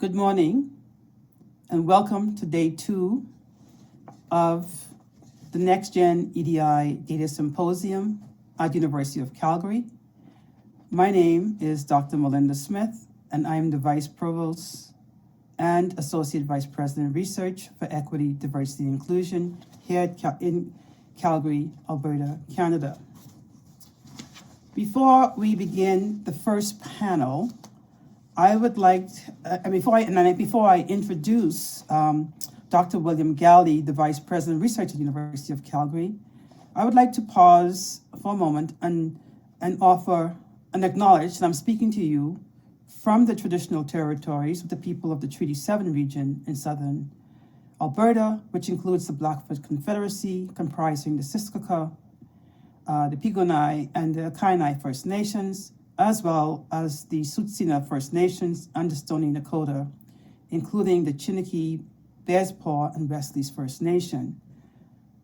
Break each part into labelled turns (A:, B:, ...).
A: Good morning, and welcome to day 2 of the NextGen EDI Data Symposium at the University of Calgary. My name is Dr. Malinda Smith, and I'm the Vice Provost and Associate Vice President Research for Equity, Diversity, and Inclusion here in Calgary, Alberta, Canada. Before we begin the first panel, I would like, before I introduce Dr. William Ghali, the Vice President of Research at the University of Calgary, I would like to pause for a moment and offer and acknowledge that I'm speaking to you from the traditional territories of the people of the Treaty 7 region in southern Alberta, which includes the Blackfoot Confederacy, comprising the Siksika, the Pigunai, and the Kainai First Nations, as well as the Tsuut'ina First Nations and the Stoney Nakoda, including the Chiniki, Bears Paw, and Wesley's First Nation,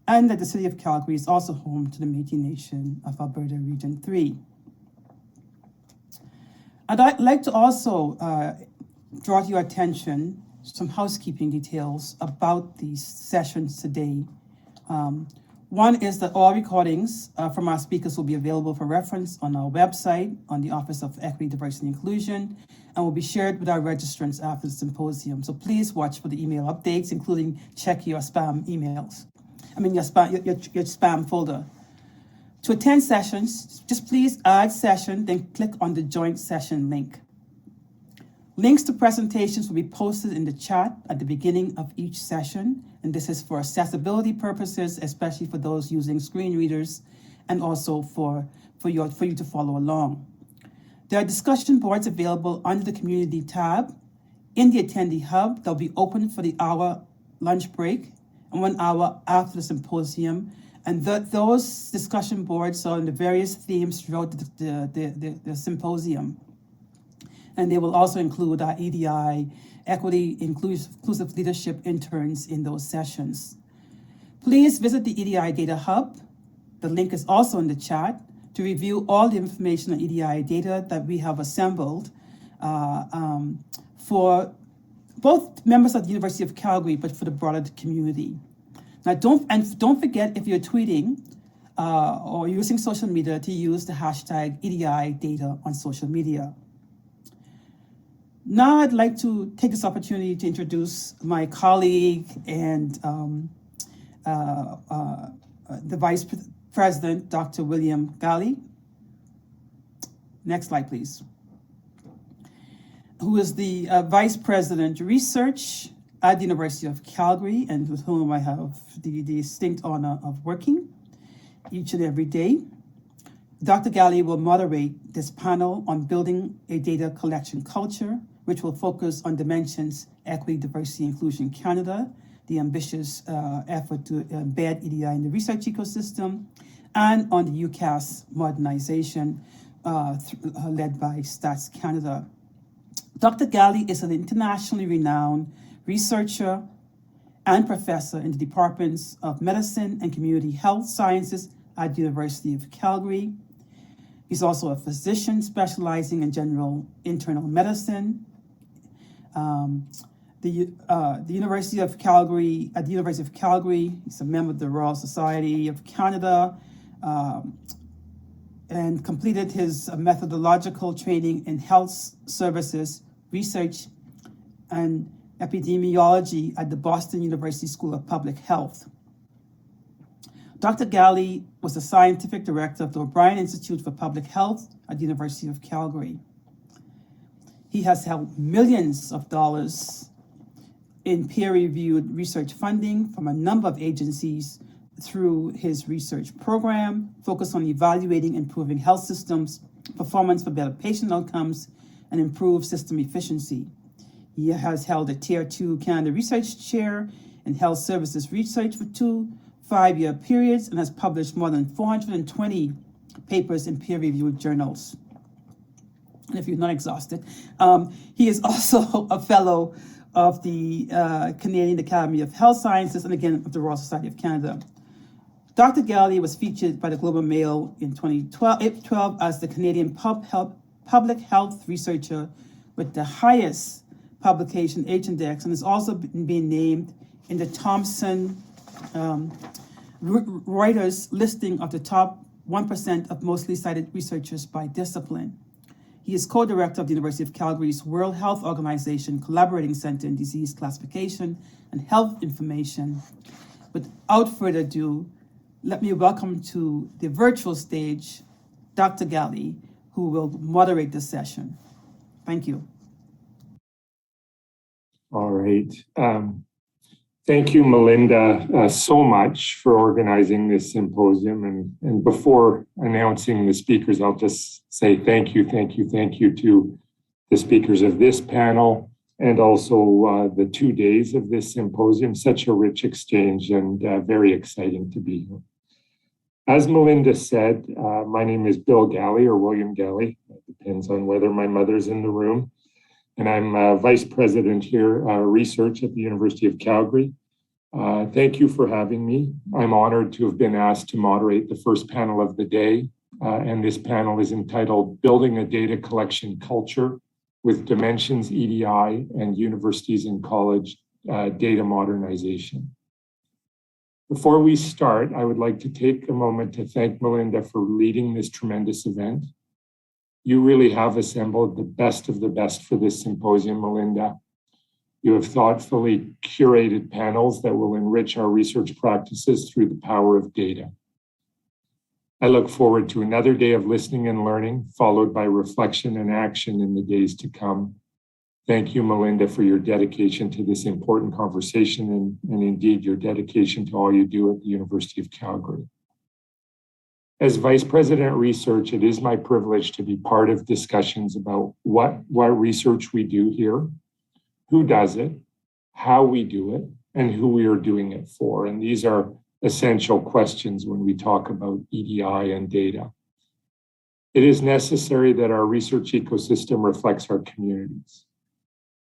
A: and that the city of Calgary is also home to the Métis Nation of Alberta Region 3. I'd like to also draw to your attention some housekeeping details about these sessions today. One is that all recordings from our speakers will be available for reference on our website, on the Office of Equity, Diversity, and Inclusion, and will be shared with our registrants after the symposium. So please watch for the email updates, including check your spam emails. Your spam folder. To attend sessions, just please add session, then click on the joint session link. Links to presentations will be posted in the chat at the beginning of each session, and this is for accessibility purposes, especially for those using screen readers, and also for you to follow along. There are discussion boards available under the Community tab. In the Attendee Hub, they'll be open for the hour lunch break and 1 hour after the symposium, and those discussion boards are on the various themes throughout the symposium. And they will also include our EDI, Equity, Inclusive Leadership interns in those sessions. Please visit the EDI Data Hub. The link is also in the chat to review all the information on EDI data that we have assembled for both members of the University of Calgary, but for the broader community. Now, don't forget, if you're tweeting or using social media, to use the hashtag EDI data on social media. Now I'd like to take this opportunity to introduce my colleague and the Vice President, Dr. William Ghali. Next slide, please. Who is the Vice President Research at the University of Calgary, and with whom I have the distinct honor of working each and every day. Dr. Ghali will moderate this panel on building a data collection culture, which will focus on dimensions, equity, diversity, inclusion Canada, the ambitious effort to embed EDI in the research ecosystem, and on the UCASS modernization led by Stats Canada. Dr. Ghali is an internationally renowned researcher and professor in the Departments of Medicine and Community Health Sciences at the University of Calgary. He's also a physician specializing in general internal medicine. The University of Calgary, he's a member of the Royal Society of Canada, and completed his methodological training in health services research and epidemiology at the Boston University School of Public Health. Dr. Ghali was the scientific director of the O'Brien Institute for Public Health at the University of Calgary. He has held millions of dollars in peer-reviewed research funding from a number of agencies through his research program, focused on evaluating improving health systems, performance for better patient outcomes, and improved system efficiency. He has held a Tier 2 Canada Research Chair in Health Services Research for 2 5-year periods, and has published more than 420 papers in peer-reviewed journals. And if you're not exhausted, he is also a fellow of the Canadian Academy of Health Sciences, and again, of the Royal Society of Canada. Dr. Ghali was featured by the Globe and Mail in 2012 as the Canadian public health researcher with the highest publication H-Index, and has also been named in the Thomson Reuters listing of the top 1% of mostly cited researchers by discipline. He is co-director of the University of Calgary's World Health Organization Collaborating Center in Disease Classification and Health Information. Without further ado, let me welcome to the virtual stage Dr. Ghali, who will moderate this session. Thank you.
B: All right. Thank you, Malinda, so much for organizing this symposium. And before announcing the speakers, I'll just say thank you to the speakers of this panel and also the 2 days of this symposium. Such a rich exchange and very exciting to be here. As Malinda said, my name is Bill Ghali or William Ghali. It depends on whether my mother's in the room. And I'm Vice President here, Research at the University of Calgary. Thank you for having me. I'm honored to have been asked to moderate the first panel of the day. And this panel is entitled Building a Data Collection Culture with Dimensions, EDI, and Universities and College Data Modernization. Before we start, I would like to take a moment to thank Malinda for leading this tremendous event. You really have assembled the best of the best for this symposium, Malinda. You have thoughtfully curated panels that will enrich our research practices through the power of data. I look forward to another day of listening and learning, followed by reflection and action in the days to come. Thank you, Malinda, for your dedication to this important conversation and indeed your dedication to all you do at the University of Calgary. As Vice President Research, it is my privilege to be part of discussions about what research we do here, who does it, how we do it, and who we are doing it for. And these are essential questions when we talk about EDI and data. It is necessary that our research ecosystem reflects our communities.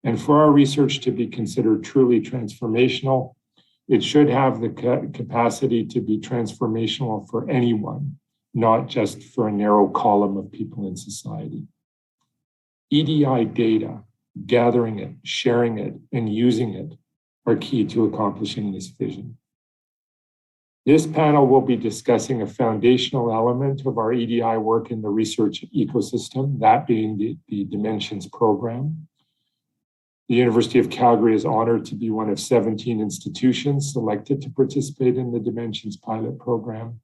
B: And for our research to be considered truly transformational, it should have the capacity to be transformational for anyone, not just for a narrow column of people in society. EDI data, gathering it, sharing it, and using it are key to accomplishing this vision. This panel will be discussing a foundational element of our EDI work in the research ecosystem, that being the Dimensions program. The University of Calgary is honored to be one of 17 institutions selected to participate in the Dimensions pilot program.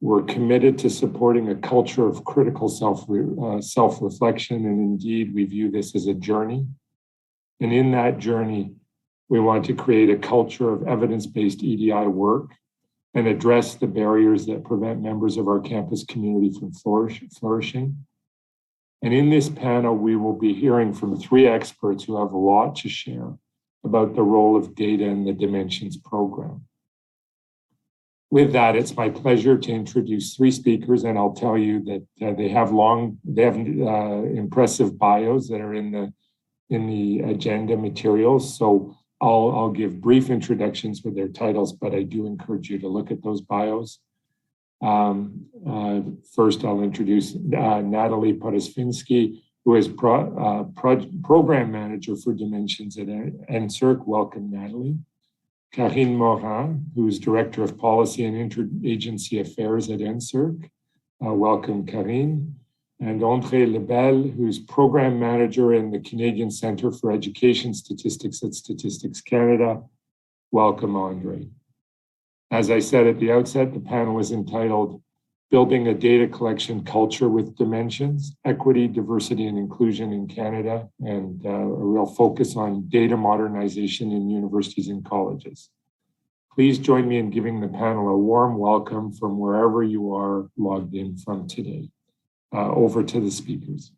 B: We're committed to supporting a culture of critical self-reflection, and indeed, we view this as a journey. And in that journey, we want to create a culture of evidence-based EDI work and address the barriers that prevent members of our campus community from flourishing. And in this panel, we will be hearing from 3 experts who have a lot to share about the role of data in the Dimensions program. With that, it's my pleasure to introduce 3 speakers, and I'll tell you that they have impressive bios that are in the agenda materials. So I'll give brief introductions with their titles, but I do encourage you to look at those bios. First, I'll introduce Natalie Podosvinsky, who is program manager for Dimensions at NSERC. Welcome, Natalie. Karine Morin, who is director of policy and interagency affairs at NSERC. Welcome, Karine. And André Lebel, who's program manager in the Canadian Centre for Education Statistics at Statistics Canada. Welcome, André. As I said at the outset, the panel is entitled Building a Data Collection Culture with Dimensions, Equity, Diversity, and Inclusion in Canada, and a real focus on data modernization in universities and colleges. Please join me in giving the panel a warm welcome from wherever you are logged in from today. Over to the speakers.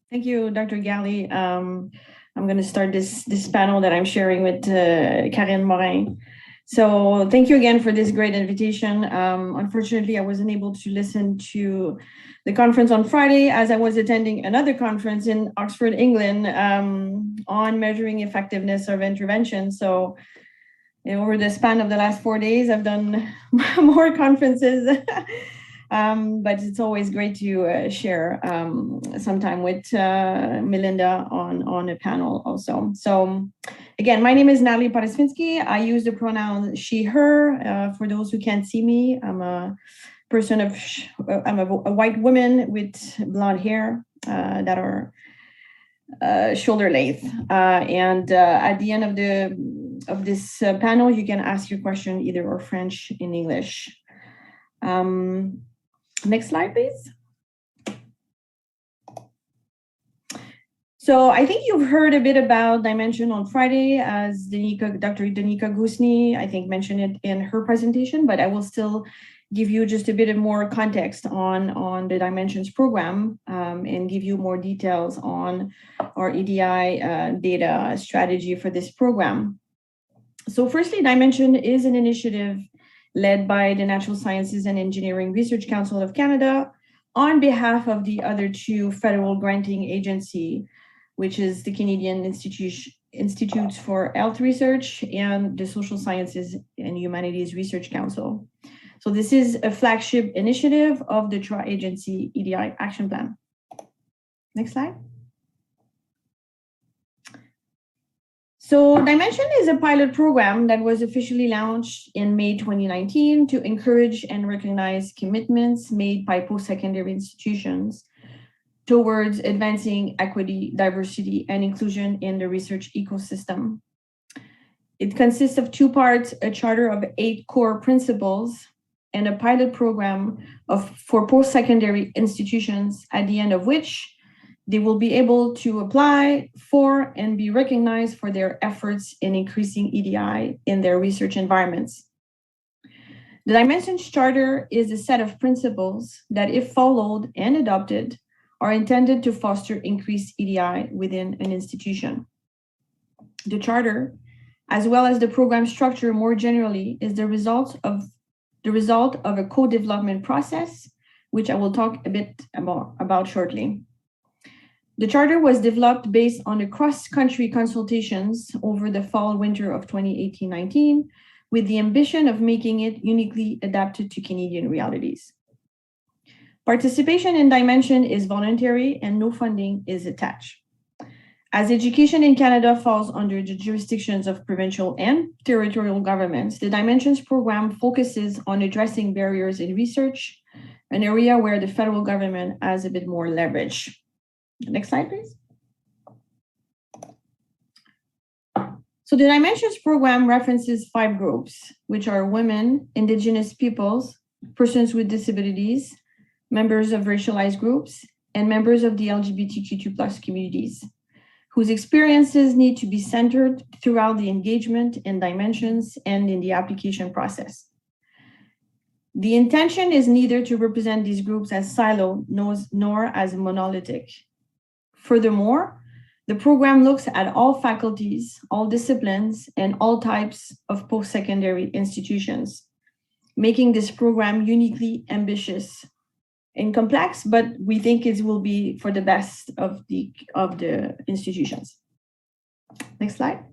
C: Thank you, Dr. Ghali. I'm going to start this panel that I'm sharing with Karine Morin. So thank you again for this great invitation. Unfortunately, I wasn't able to listen to the conference on Friday as I was attending another conference in Oxford, England, on measuring effectiveness of intervention. So over the span of the last 4 days, I've done more conferences But it's always great to share some time with Malinda on a panel also. So again, my name is Natalie Parasvinsky. I use the pronoun she, her. For those who can't see me, I'm a person of, I'm a white woman with blonde hair that are shoulder length. And at the end of this panel, you can ask your question either or French in English. Next slide, please. So I think you've heard a bit about Dimension on Friday, as Dr. Danica Gusny, I think, mentioned it in her presentation, but I will still give you just a bit of more context on the Dimensions program and give you more details on our EDI data strategy for this program. So firstly, Dimension is an initiative led by the Natural Sciences and Engineering Research Council of Canada on behalf of the other two federal granting agency, which is the Canadian Institutes for Health Research and the Social Sciences and Humanities Research Council. So this is a flagship initiative of the Tri-Agency EDI Action Plan. Next slide. So Dimension is a pilot program that was officially launched in May 2019 to encourage and recognize commitments made by post-secondary institutions towards advancing equity, diversity, and inclusion in the research ecosystem. It consists of two parts, a charter of 8 core principles and a pilot program for post-secondary institutions, at the end of which they will be able to apply for and be recognized for their efforts in increasing EDI in their research environments. The Dimensions Charter is a set of principles that, if followed and adopted, are intended to foster increased EDI within an institution. The Charter, as well as the program structure more generally, is the result of a co-development process, which I will talk a bit about shortly. The charter was developed based on the cross-country consultations over the fall-winter of 2018-19, with the ambition of making it uniquely adapted to Canadian realities. Participation in Dimension is voluntary and no funding is attached. As education in Canada falls under the jurisdictions of provincial and territorial governments, the Dimensions program focuses on addressing barriers in research, an area where the federal government has a bit more leverage. Next slide, please. So the Dimensions program references 5 groups, which are women, Indigenous peoples, persons with disabilities, members of racialized groups, and members of the LGBTQ2+ communities, whose experiences need to be centered throughout the engagement in Dimensions and in the application process. The intention is neither to represent these groups as siloed nor as monolithic. Furthermore, the program looks at all faculties, all disciplines, and all types of post-secondary institutions, making this program uniquely ambitious and complex, but we think it will be for the best of the institutions. Next slide.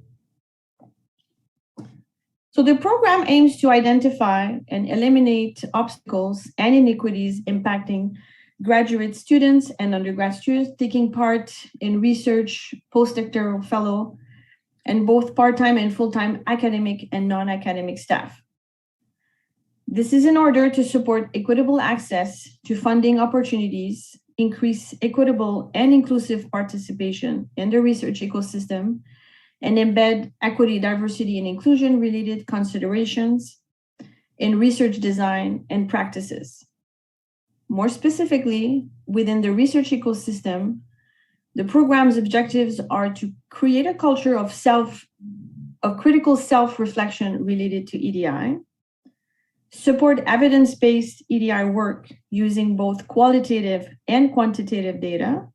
C: So the program aims to identify and eliminate obstacles and inequities impacting graduate students and undergrad students taking part in research, postdoctoral fellow, and both part-time and full-time academic and non-academic staff. This is in order to support equitable access to funding opportunities, increase equitable and inclusive participation in the research ecosystem, and embed equity, diversity, and inclusion related considerations in research design and practices. More specifically, within the research ecosystem, the program's objectives are to create a culture of critical self-reflection related to EDI, support evidence-based EDI work using both qualitative and quantitative data,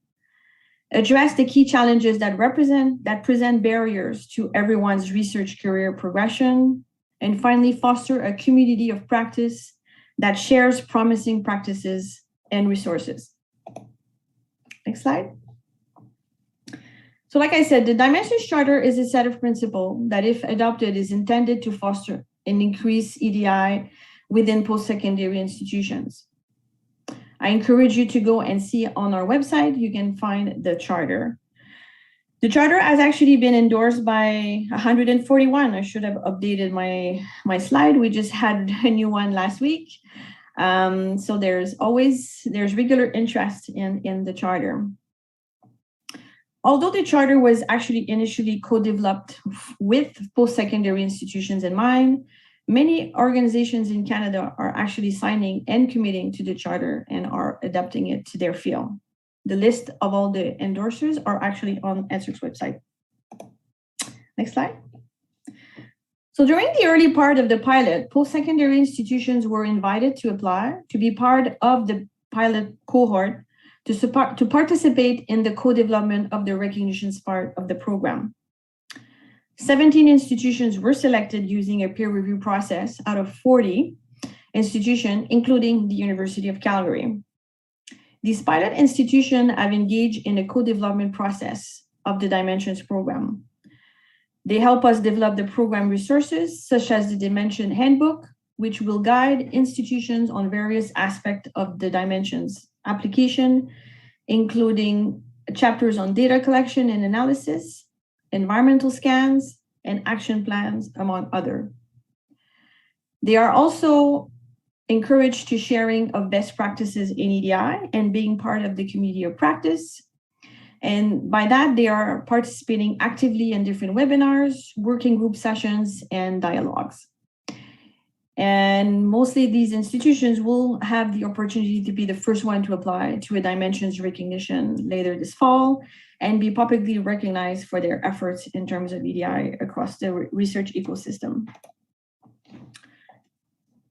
C: address the key challenges that present barriers to everyone's research career progression, and finally, foster a community of practice that shares promising practices and resources. Next slide. So like I said, the Dimensions Charter is a set of principles that, if adopted, is intended to foster and increase EDI within post-secondary institutions. I encourage you to go and see on our website, you can find the charter. The charter has actually been endorsed by 141. I should have updated my slide. We just had a new one last week. So there's regular interest in the charter. Although the charter was actually initially co-developed with post-secondary institutions in mind, many organizations in Canada are actually signing and committing to the charter and are adapting it to their field. The list of all the endorsers are actually on NSERC's website. Next slide. So during the early part of the pilot, post-secondary institutions were invited to apply to be part of the pilot cohort to participate in the co-development of the recognitions part of the program. 17 institutions were selected using a peer review process out of 40 institutions, including the University of Calgary. These pilot institutions have engaged in a co-development process of the Dimensions program. They help us develop the program resources, such as the Dimension Handbook, which will guide institutions on various aspects of the Dimensions application, including chapters on data collection and analysis, environmental scans, and action plans, among others. They are also encouraged to sharing of best practices in EDI and being part of the community of practice. And by that, they are participating actively in different webinars, working group sessions, and dialogues. And mostly these institutions will have the opportunity to be the first one to apply to a Dimensions recognition later this fall and be publicly recognized for their efforts in terms of EDI across the research ecosystem.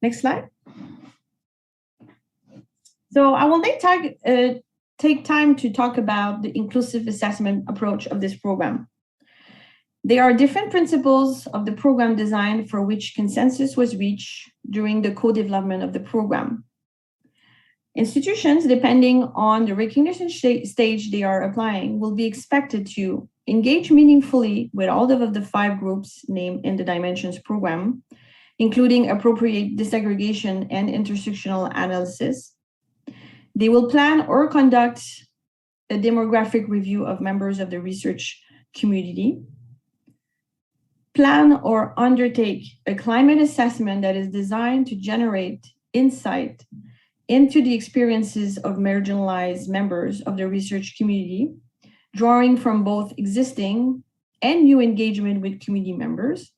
C: Next slide. So I will take time to talk about the inclusive assessment approach of this program. There are different principles of the program design for which consensus was reached during the co-development of the program. Institutions, depending on the recognition stage they are applying, will be expected to engage meaningfully with all of the 5 groups named in the Dimensions program, including appropriate disaggregation and intersectional analysis. They will plan or conduct a demographic review of members of the research community, plan or undertake a climate assessment that is designed to generate insight into the experiences of marginalized members of the research community, drawing from both existing and new engagement with community members.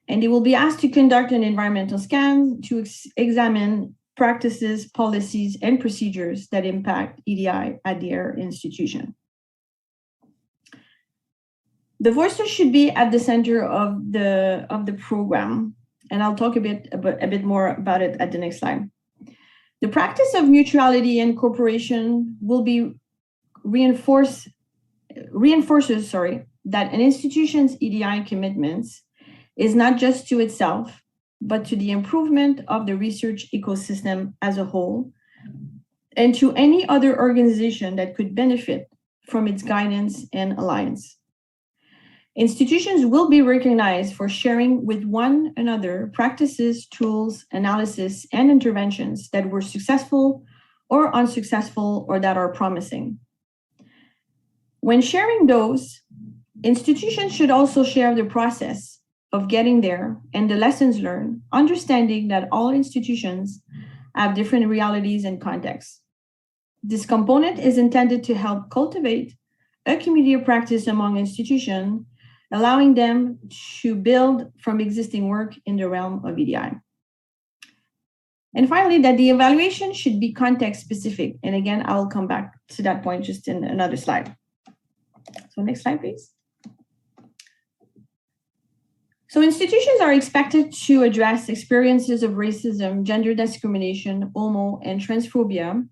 C: And they will be asked to conduct an environmental scan to examine practices, policies, and procedures that impact EDI at their institution. The voices should be at the center of the program, and I'll talk a bit more about it at the next slide. The practice of mutuality and cooperation will be reinforces that an institution's EDI commitments is not just to itself, but to the improvement of the research ecosystem as a whole, and to any other organization that could benefit from its guidance and alliance. Institutions will be recognized for sharing with one another practices, tools, analysis, and interventions that were successful or unsuccessful or that are promising. When sharing those, institutions should also share the process of getting there and the lessons learned, understanding that all institutions have different realities and contexts. This component is intended to help cultivate a community of practice among institutions, allowing them to build from existing work in the realm of EDI. And finally, that the evaluation should be context specific. And again, I'll come back to that point just in another slide. So next slide, please. So institutions are expected to address experiences of racism, gender discrimination, homo and transphobia,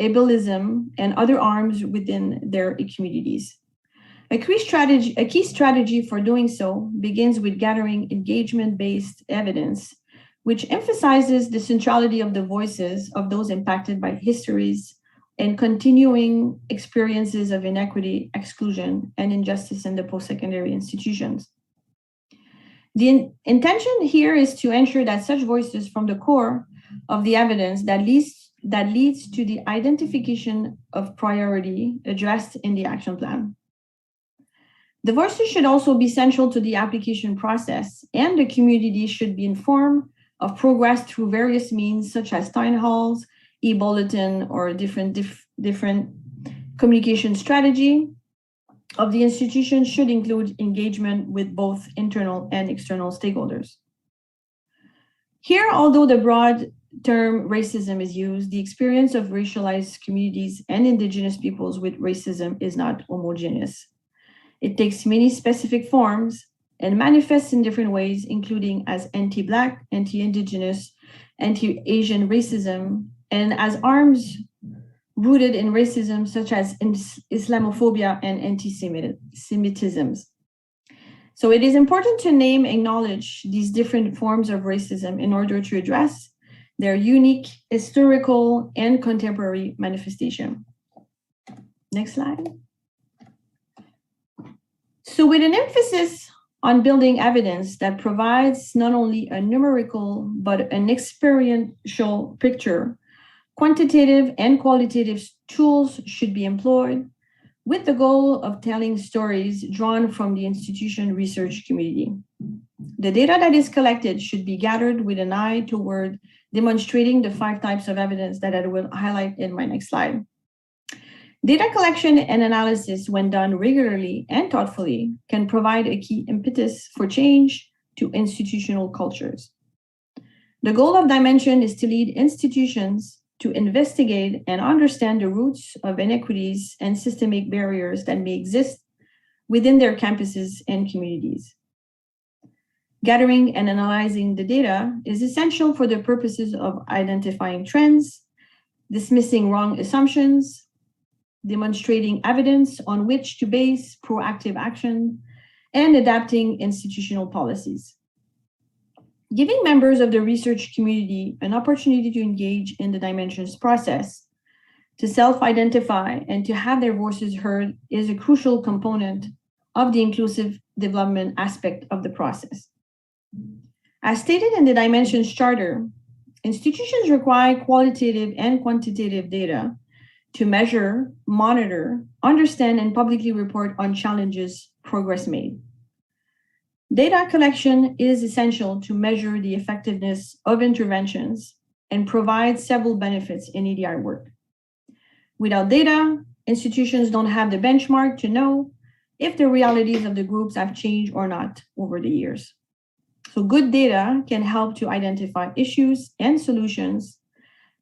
C: ableism, and other harms within their communities. A key strategy for doing so begins with gathering engagement-based evidence, which emphasizes the centrality of the voices of those impacted by histories and continuing experiences of inequity, exclusion, and injustice in the post-secondary institutions. The intention here is to ensure that such voices from the core of the evidence that that leads to the identification of priority addressed in the action plan. The voices should also be central to the application process, and the community should be informed of progress through various means such as town halls, e-bulletin, or different communication strategy of the institution should include engagement with both internal and external stakeholders. Here, although the broad term racism is used, the experience of racialized communities and Indigenous peoples with racism is not homogeneous. It takes many specific forms and manifests in different ways, including as anti-Black, anti-Indigenous, anti-Asian racism, and as arms rooted in racism such as Islamophobia and anti-Semitism. So it is important to acknowledge these different forms of racism in order to address their unique historical and contemporary manifestation. Next slide. So with an emphasis on building evidence that provides not only a numerical, but an experiential picture, quantitative and qualitative tools should be employed with the goal of telling stories drawn from the institution research community. The data that is collected should be gathered with an eye toward demonstrating the 5 types of evidence that I will highlight in my next slide. Data collection and analysis, when done regularly and thoughtfully, can provide a key impetus for change to institutional cultures. The goal of Dimension is to lead institutions to investigate and understand the roots of inequities and systemic barriers that may exist within their campuses and communities. Gathering and analyzing the data is essential for the purposes of identifying trends, dismissing wrong assumptions, demonstrating evidence on which to base proactive action, and adapting institutional policies. Giving members of the research community an opportunity to engage in the Dimensions process, to self-identify, and to have their voices heard is a crucial component of the inclusive development aspect of the process. As stated in the Dimensions Charter, institutions require qualitative and quantitative data to measure, monitor, understand, and publicly report on challenges, progress made. Data collection is essential to measure the effectiveness of interventions and provide several benefits in EDI work. Without data, institutions don't have the benchmark to know if the realities of the groups have changed or not over the years. So good data can help to identify issues and solutions,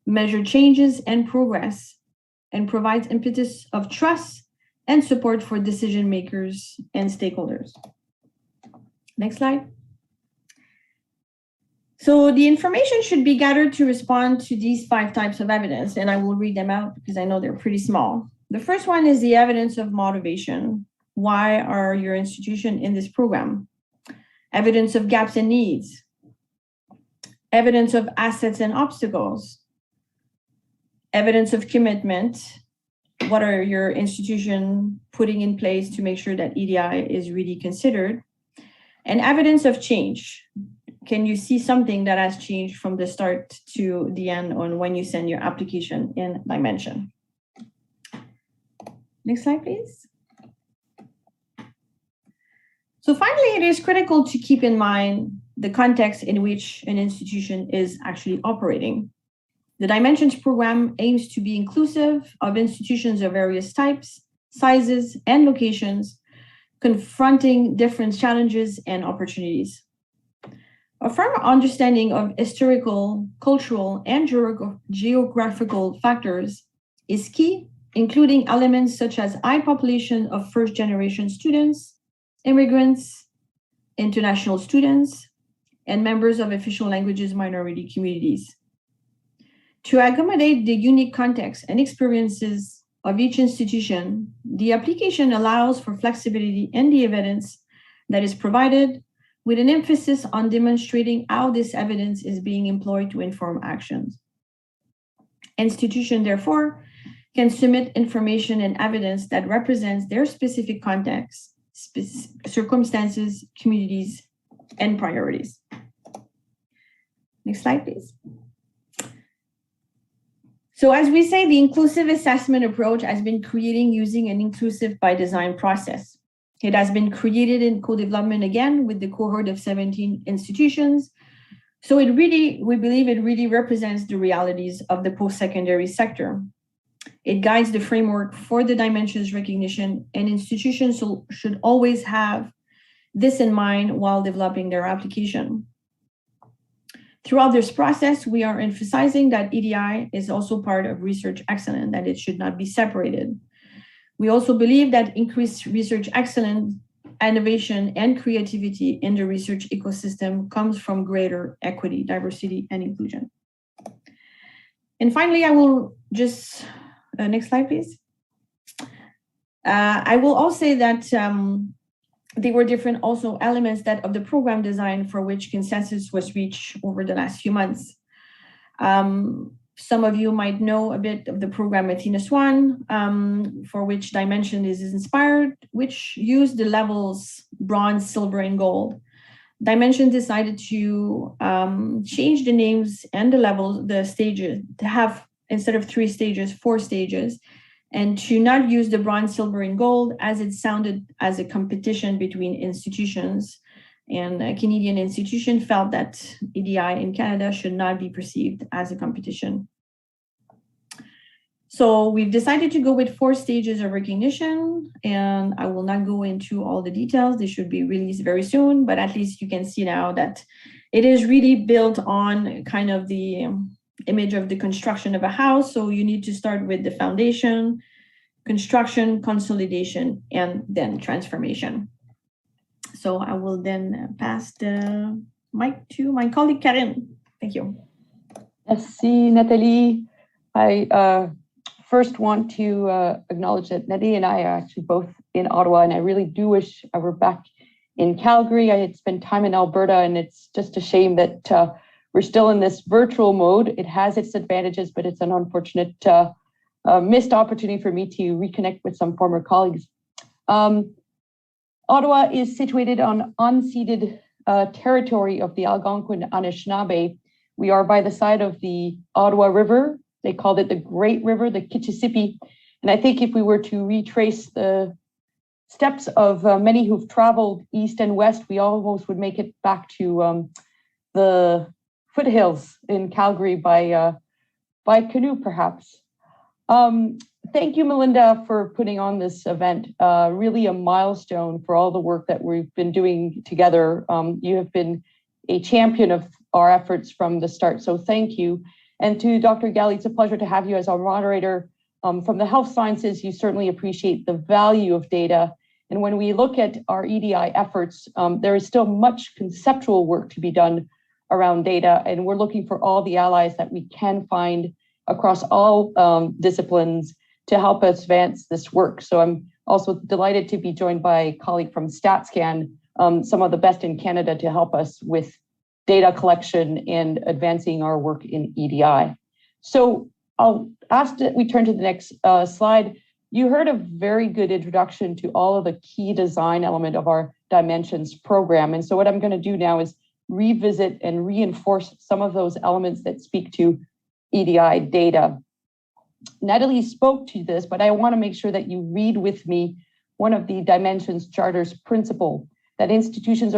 C: measure changes and progress, and provides impetus of trust and support for decision makers and stakeholders. Next slide. So the information should be gathered to respond to these 5 types of evidence, and I will read them out because I know they're pretty small. The first one is the evidence of motivation. Why are your institution in this program? Evidence of gaps and needs. Evidence of assets and obstacles. Evidence of commitment. What are your institution putting in place to make sure that EDI is really considered? And evidence of change. Can you see something that has changed from the start to the end on when you send your application in Dimension? Next slide, please. So finally, it is critical to keep in mind the context in which an institution is actually operating. The Dimensions program aims to be inclusive of institutions of various types, sizes, and locations, confronting different challenges and opportunities. A firm understanding of historical, cultural, and geographical factors is key, including elements such as high population of first-generation students, immigrants, international students, and members of official languages minority communities. To accommodate the unique context and experiences of each institution, the application allows for flexibility in the evidence that is provided, with an emphasis on demonstrating how this evidence is being employed to inform actions. Institutions, therefore, can submit information and evidence that represents their specific context, circumstances, communities, and priorities. Next slide, please. So as we say, the inclusive assessment approach has been creating using an inclusive by design process. It has been created in co-development again with the cohort of 17 institutions. So we believe it really represents the realities of the post-secondary sector. It guides the framework for the dimensions recognition, and institutions should always have this in mind while developing their application. Throughout this process, we are emphasizing that EDI is also part of research excellence, that it should not be separated. We also believe that increased research excellence, innovation, and creativity in the research ecosystem comes from greater equity, diversity, and inclusion. And finally, I will just, next slide, please. I will also say that there were different also elements that of the program design for which consensus was reached over the last few months. Some of you might know a bit of the program Athena Swan, for which dimension is inspired, which used the levels bronze, silver, and gold. Dimension decided to change the names and the levels, the stages, to have, instead of 3 stages, 4 stages, and to not use the bronze, silver, and gold as it sounded as a competition between institutions. And a Canadian institution felt that EDI in Canada should not be perceived as a competition. So we've decided to go with 4 stages of recognition, and I will not go into all the details. They should be released very soon, but at least you can see now that it is really built on kind of the image of the construction of a house. So you need to start with the foundation, construction, consolidation, and then transformation. So I will then pass the mic to my colleague, Karine. Thank you.
D: Merci, Nathalie. I first want to acknowledge that Nathalie and I are actually both in Ottawa, and I really do wish I were back in Calgary. I had spent time in Alberta, and it's just a shame that we're still in this virtual mode. It has its advantages, but it's an unfortunate missed opportunity for me to reconnect with some former colleagues. Ottawa is situated on unceded territory of the Algonquin Anishinaabe. We are by the side of the Ottawa River. They called it the Great River, the Kitchissippi. And I think if we were to retrace the steps of many who've traveled east and west, we almost would make it back to the foothills in Calgary by canoe, perhaps. Thank you, Malinda, for putting on this event. Really a milestone for all the work that we've been doing together. You have been a champion of our efforts from the start, so thank you. And to Dr. Ghali, it's a pleasure to have you as our moderator. From the health sciences, you certainly appreciate the value of data. And when we look at our EDI efforts, there is still much conceptual work to be done around data, and we're looking for all the allies that we can find across all disciplines to help us advance this work. So I'm also delighted to be joined by a colleague from StatScan, some of the best in Canada, to help us with data collection and advancing our work in EDI. So I'll ask that we turn to the next slide. You heard a very good introduction to all of the key design element of our Dimensions program. And so what I'm going to do now is revisit and reinforce some of those elements that speak to EDI data. Nathalie spoke to this, but I want to make sure that you read with me one of the Dimensions Charter's principle, that institutions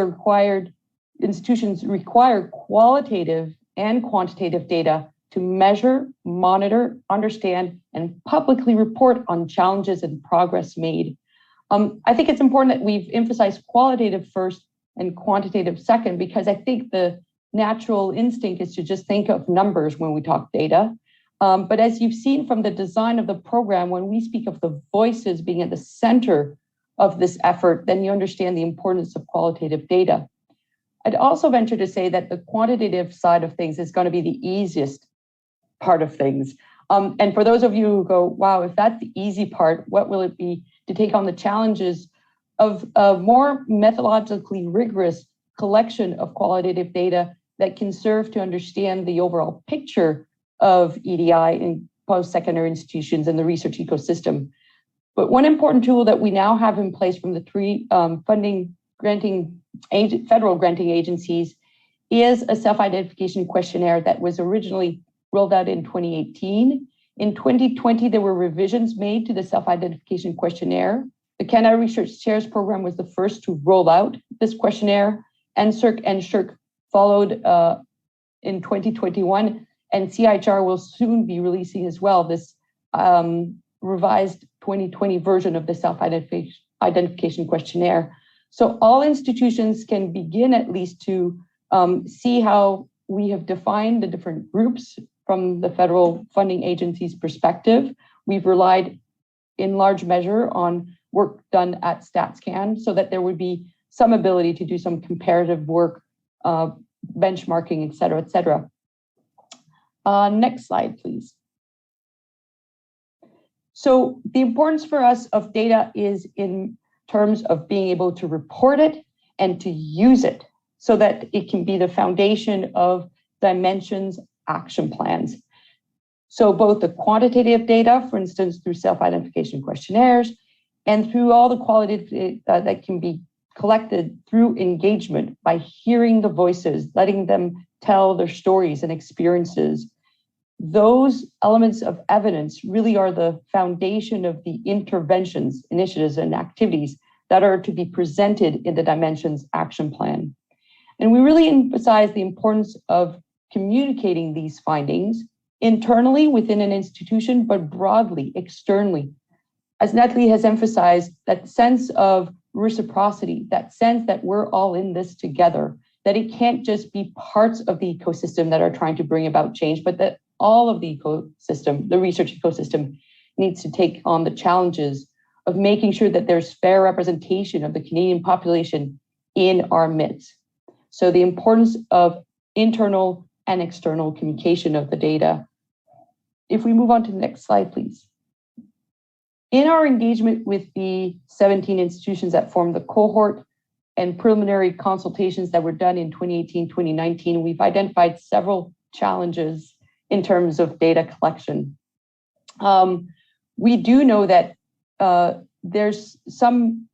D: require qualitative and quantitative data to measure, monitor, understand, and publicly report on challenges and progress made. I think it's important that we've emphasized qualitative first and quantitative second, because I think the natural instinct is to just think of numbers when we talk data. But as you've seen from the design of the program, when we speak of the voices being at the center of this effort, then you understand the importance of qualitative data. I'd also venture to say that the quantitative side of things is going to be the easiest part of things. And for those of you who go, wow, if that's the easy part, what will it be to take on the challenges of a more methodologically rigorous collection of qualitative data that can serve to understand the overall picture of EDI in post-secondary institutions and the research ecosystem. But one important tool that we now have in place from the 3 federal granting agencies is a self-identification questionnaire that was originally rolled out in 2018. In 2020, there were revisions made to the self-identification questionnaire. The Canada Research Chairs Program was the first to roll out this questionnaire, and CERC and SSHRC followed in 2021, and CIHR will soon be releasing as well this revised 2020 version of the self-identification questionnaire. So all institutions can begin at least to see how we have defined the different groups from the federal funding agency's perspective. We've relied in large measure on work done at StatsCan so that there would be some ability to do some comparative work, benchmarking, et cetera, et cetera. Next slide, please. So the importance for us of data is in terms of being able to report it and to use it so that it can be the foundation of dimensions action plans. So both the quantitative data, for instance, through self-identification questionnaires, and through all the qualitative data that can be collected through engagement by hearing the voices, letting them tell their stories and experiences. Those elements of evidence really are the foundation of the interventions, initiatives, and activities that are to be presented in the Dimensions Action Plan. And we really emphasize the importance of communicating these findings internally within an institution, but broadly, externally. As Natalie has emphasized, that sense of reciprocity, that sense that we're all in this together, that it can't just be parts of the ecosystem that are trying to bring about change, but that all of the ecosystem, the research ecosystem, needs to take on the challenges of making sure that there's fair representation of the Canadian population in our midst. So the importance of internal and external communication of the data. If we move on to the next slide, please. In our engagement with the 17 institutions that formed the cohort and preliminary consultations that were done in 2018, 2019, we've identified several challenges in terms of data collection. We do know that there's some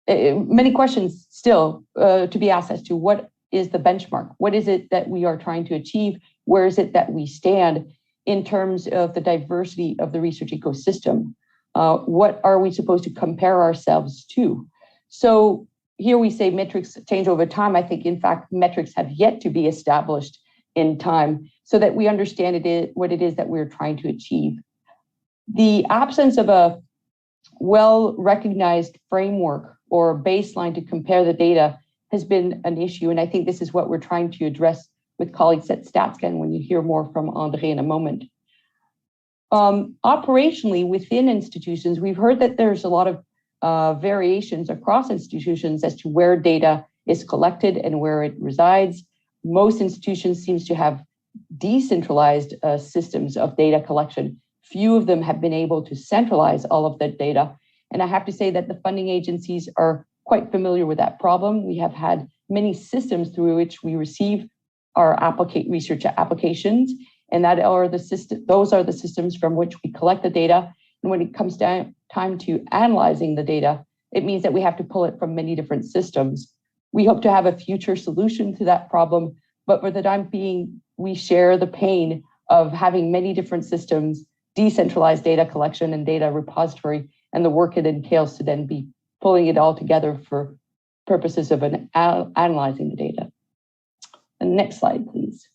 D: many questions still to be asked as to what is the benchmark? What is it that we are trying to achieve? Where is it that we stand in terms of the diversity of the research ecosystem? What are we supposed to compare ourselves to? So here we say metrics change over time. I think, in fact, metrics have yet to be established in time so that we understand what it is that we're trying to achieve. The absence of a well-recognized framework or baseline to compare the data has been an issue, and I think this is what we're trying to address with colleagues at StatsCan when you hear more from André in a moment. Operationally, within institutions, we've heard that there's a lot of variations across institutions as to where data is collected and where it resides. Most institutions seem to have decentralized systems of data collection. Few of them have been able to centralize all of that data. And I have to say that the funding agencies are quite familiar with that problem. We have had many systems through which we receive our research applications, and those are the systems from which we collect the data. And when it comes time to analyzing the data, it means that we have to pull it from many different systems. We hope to have a future solution to that problem, but for the time being, we share the pain of having many different systems, decentralized data collection and data repository, and the work it entails to then be pulling it all together for purposes of analyzing the data. And next slide, please.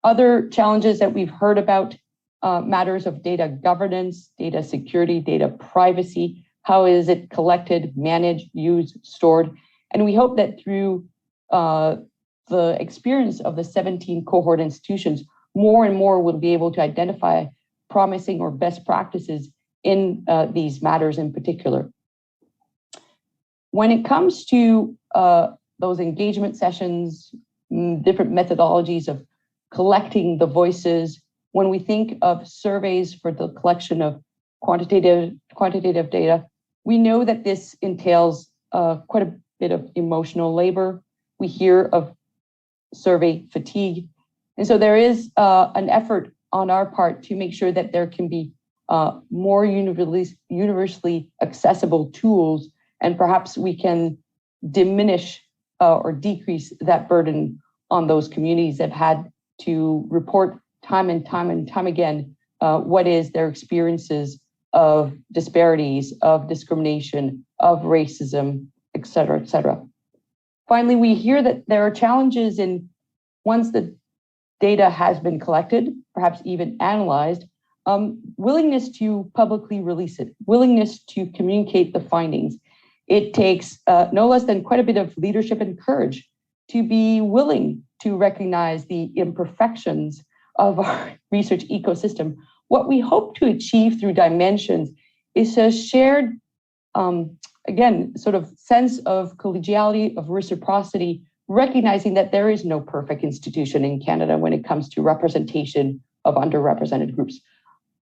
D: Other challenges that we've heard about, matters of data governance, data security, data privacy. How is it collected, managed, used, stored? And we hope that through the experience of the 17 cohort institutions, more and more will be able to identify promising or best practices in these matters in particular. When it comes to those engagement sessions, different methodologies of collecting the voices, when we think of surveys for the collection of quantitative data, we know that this entails quite a bit of emotional labor. We hear of survey fatigue. And so there is an effort on our part to make sure that there can be more universally accessible tools, and perhaps we can diminish or decrease that burden on those communities that have had to report time and time again what is their experiences of disparities, of discrimination, of racism, et cetera, et cetera. Finally, we hear that there are challenges in once the data has been collected, perhaps even analyzed, willingness to publicly release it, willingness to communicate the findings. It takes no less than quite a bit of leadership and courage to be willing to recognize the imperfections of our research ecosystem. What we hope to achieve through Dimensions is a shared, again, sort of sense of collegiality, of reciprocity, recognizing that there is no perfect institution in Canada when it comes to representation of underrepresented groups.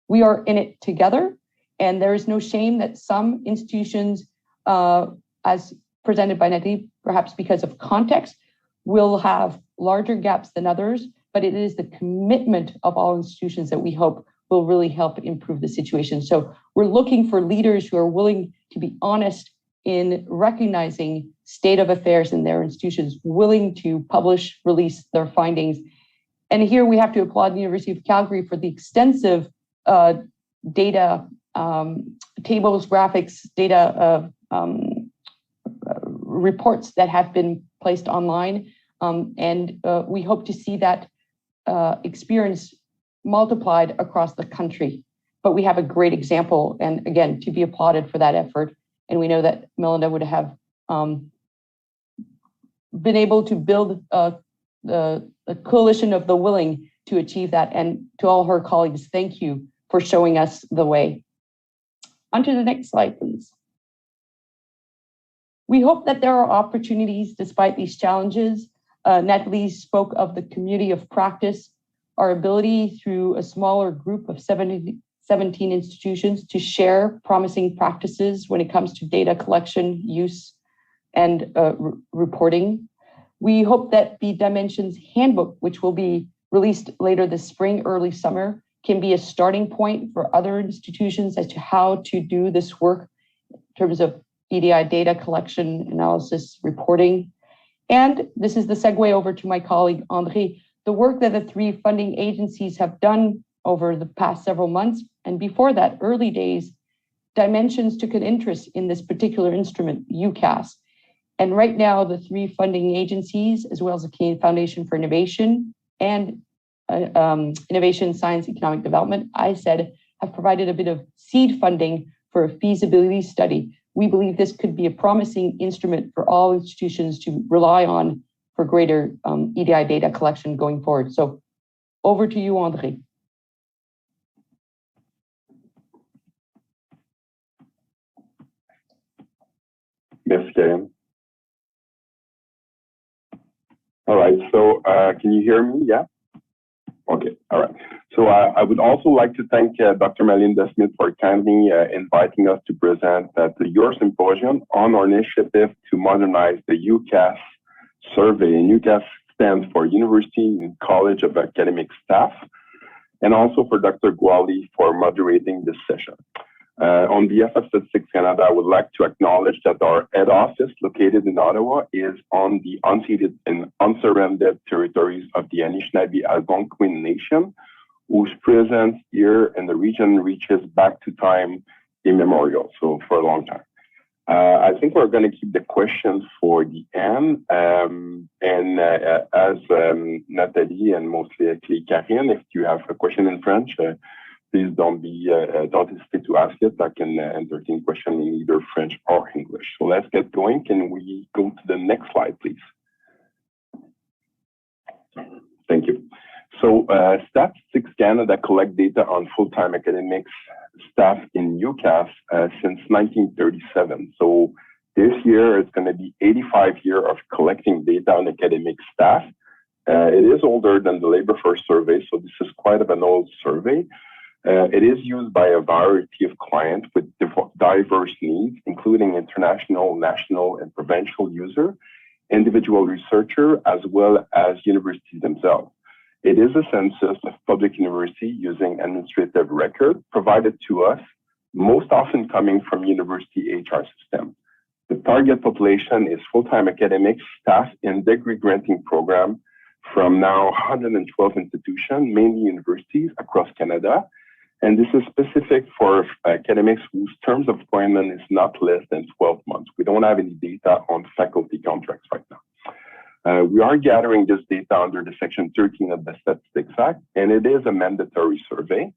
D: We are in it together, and there is no shame that some institutions, as presented by Nathalie, perhaps because of context, will have larger gaps than others, but it is the commitment of all institutions that we hope will really help improve the situation. So we're looking for leaders who are willing to be honest in recognizing state of affairs in their institutions, willing to publish, release their findings. And here we have to applaud the University of Calgary for the extensive data, tables, graphics, data reports that have been placed online. And we hope to see that experience multiplied across the country. But we have a great example, and again, to be applauded for that effort. And we know that Malinda would have been able to build a coalition of the willing to achieve that. And to all her colleagues, thank you for showing us the way. On to the next slide, please. We hope that there are opportunities despite these challenges. Nathalie spoke of the community of practice, our ability through a smaller group of 17 institutions to share promising practices when it comes to data collection, use, and reporting. We hope that the Dimensions Handbook, which will be released later this spring, early summer, can be a starting point for other institutions as to how to do this work in terms of EDI data collection, analysis, reporting. And this is the segue over to my colleague, André. The work that the three funding agencies have done over the past several months, and before that, early days, Dimensions took an interest in this particular instrument, UCASS. And right now, the three funding agencies, as well as the Canadian Foundation for Innovation and Innovation, Science, Economic Development, I said, have provided a bit of seed funding for a feasibility study. We believe this could be a promising instrument for all institutions to rely on for greater EDI data collection going forward. So over to you, André.
E: Merci, Karine. All right, so can you hear me? Yeah? Okay, all right. So I would also like to thank Dr. Malinda S for kindly inviting us to present at your symposium on our initiative to modernize the UCASS survey. And UCASS stands for University and College of Academic Staff, and also for Dr. Ghali for moderating this session. On behalf of Statistics Canada, I would like to acknowledge that our head office located in Ottawa is on the unceded and unsurrendered territories of the Anishinaabe Algonquin Nation, whose presence here in the region reaches back to time immemorial, so for a long time. I think we're going to keep the questions for the end. As Nathalie and mostly Karine, if you have a question in French, please don't hesitate to ask it. I can entertain questions in either French or English. So let's get going. Can we go to the next slide, please? Thank you. So Statistics Canada collect data on full-time academics staff in UCASS since 1937. So this year is going to be 85 years of collecting data on academic staff. It is older than the Labor Force survey, so this is quite of an old survey. It is used by a variety of clients with diverse needs, including international, national, and provincial users, individual researcher, as well as universities themselves. It is a census of public university using administrative record provided to us, most often coming from university HR system. The target population is full-time academics, staff in degree granting program from now 112 institutions, mainly universities across Canada. And this is specific for academics whose terms of employment is not less than 12 months. We don't have any data on faculty contracts right now. We are gathering this data under the Section 13 of the Statistics Act, and it is a mandatory survey.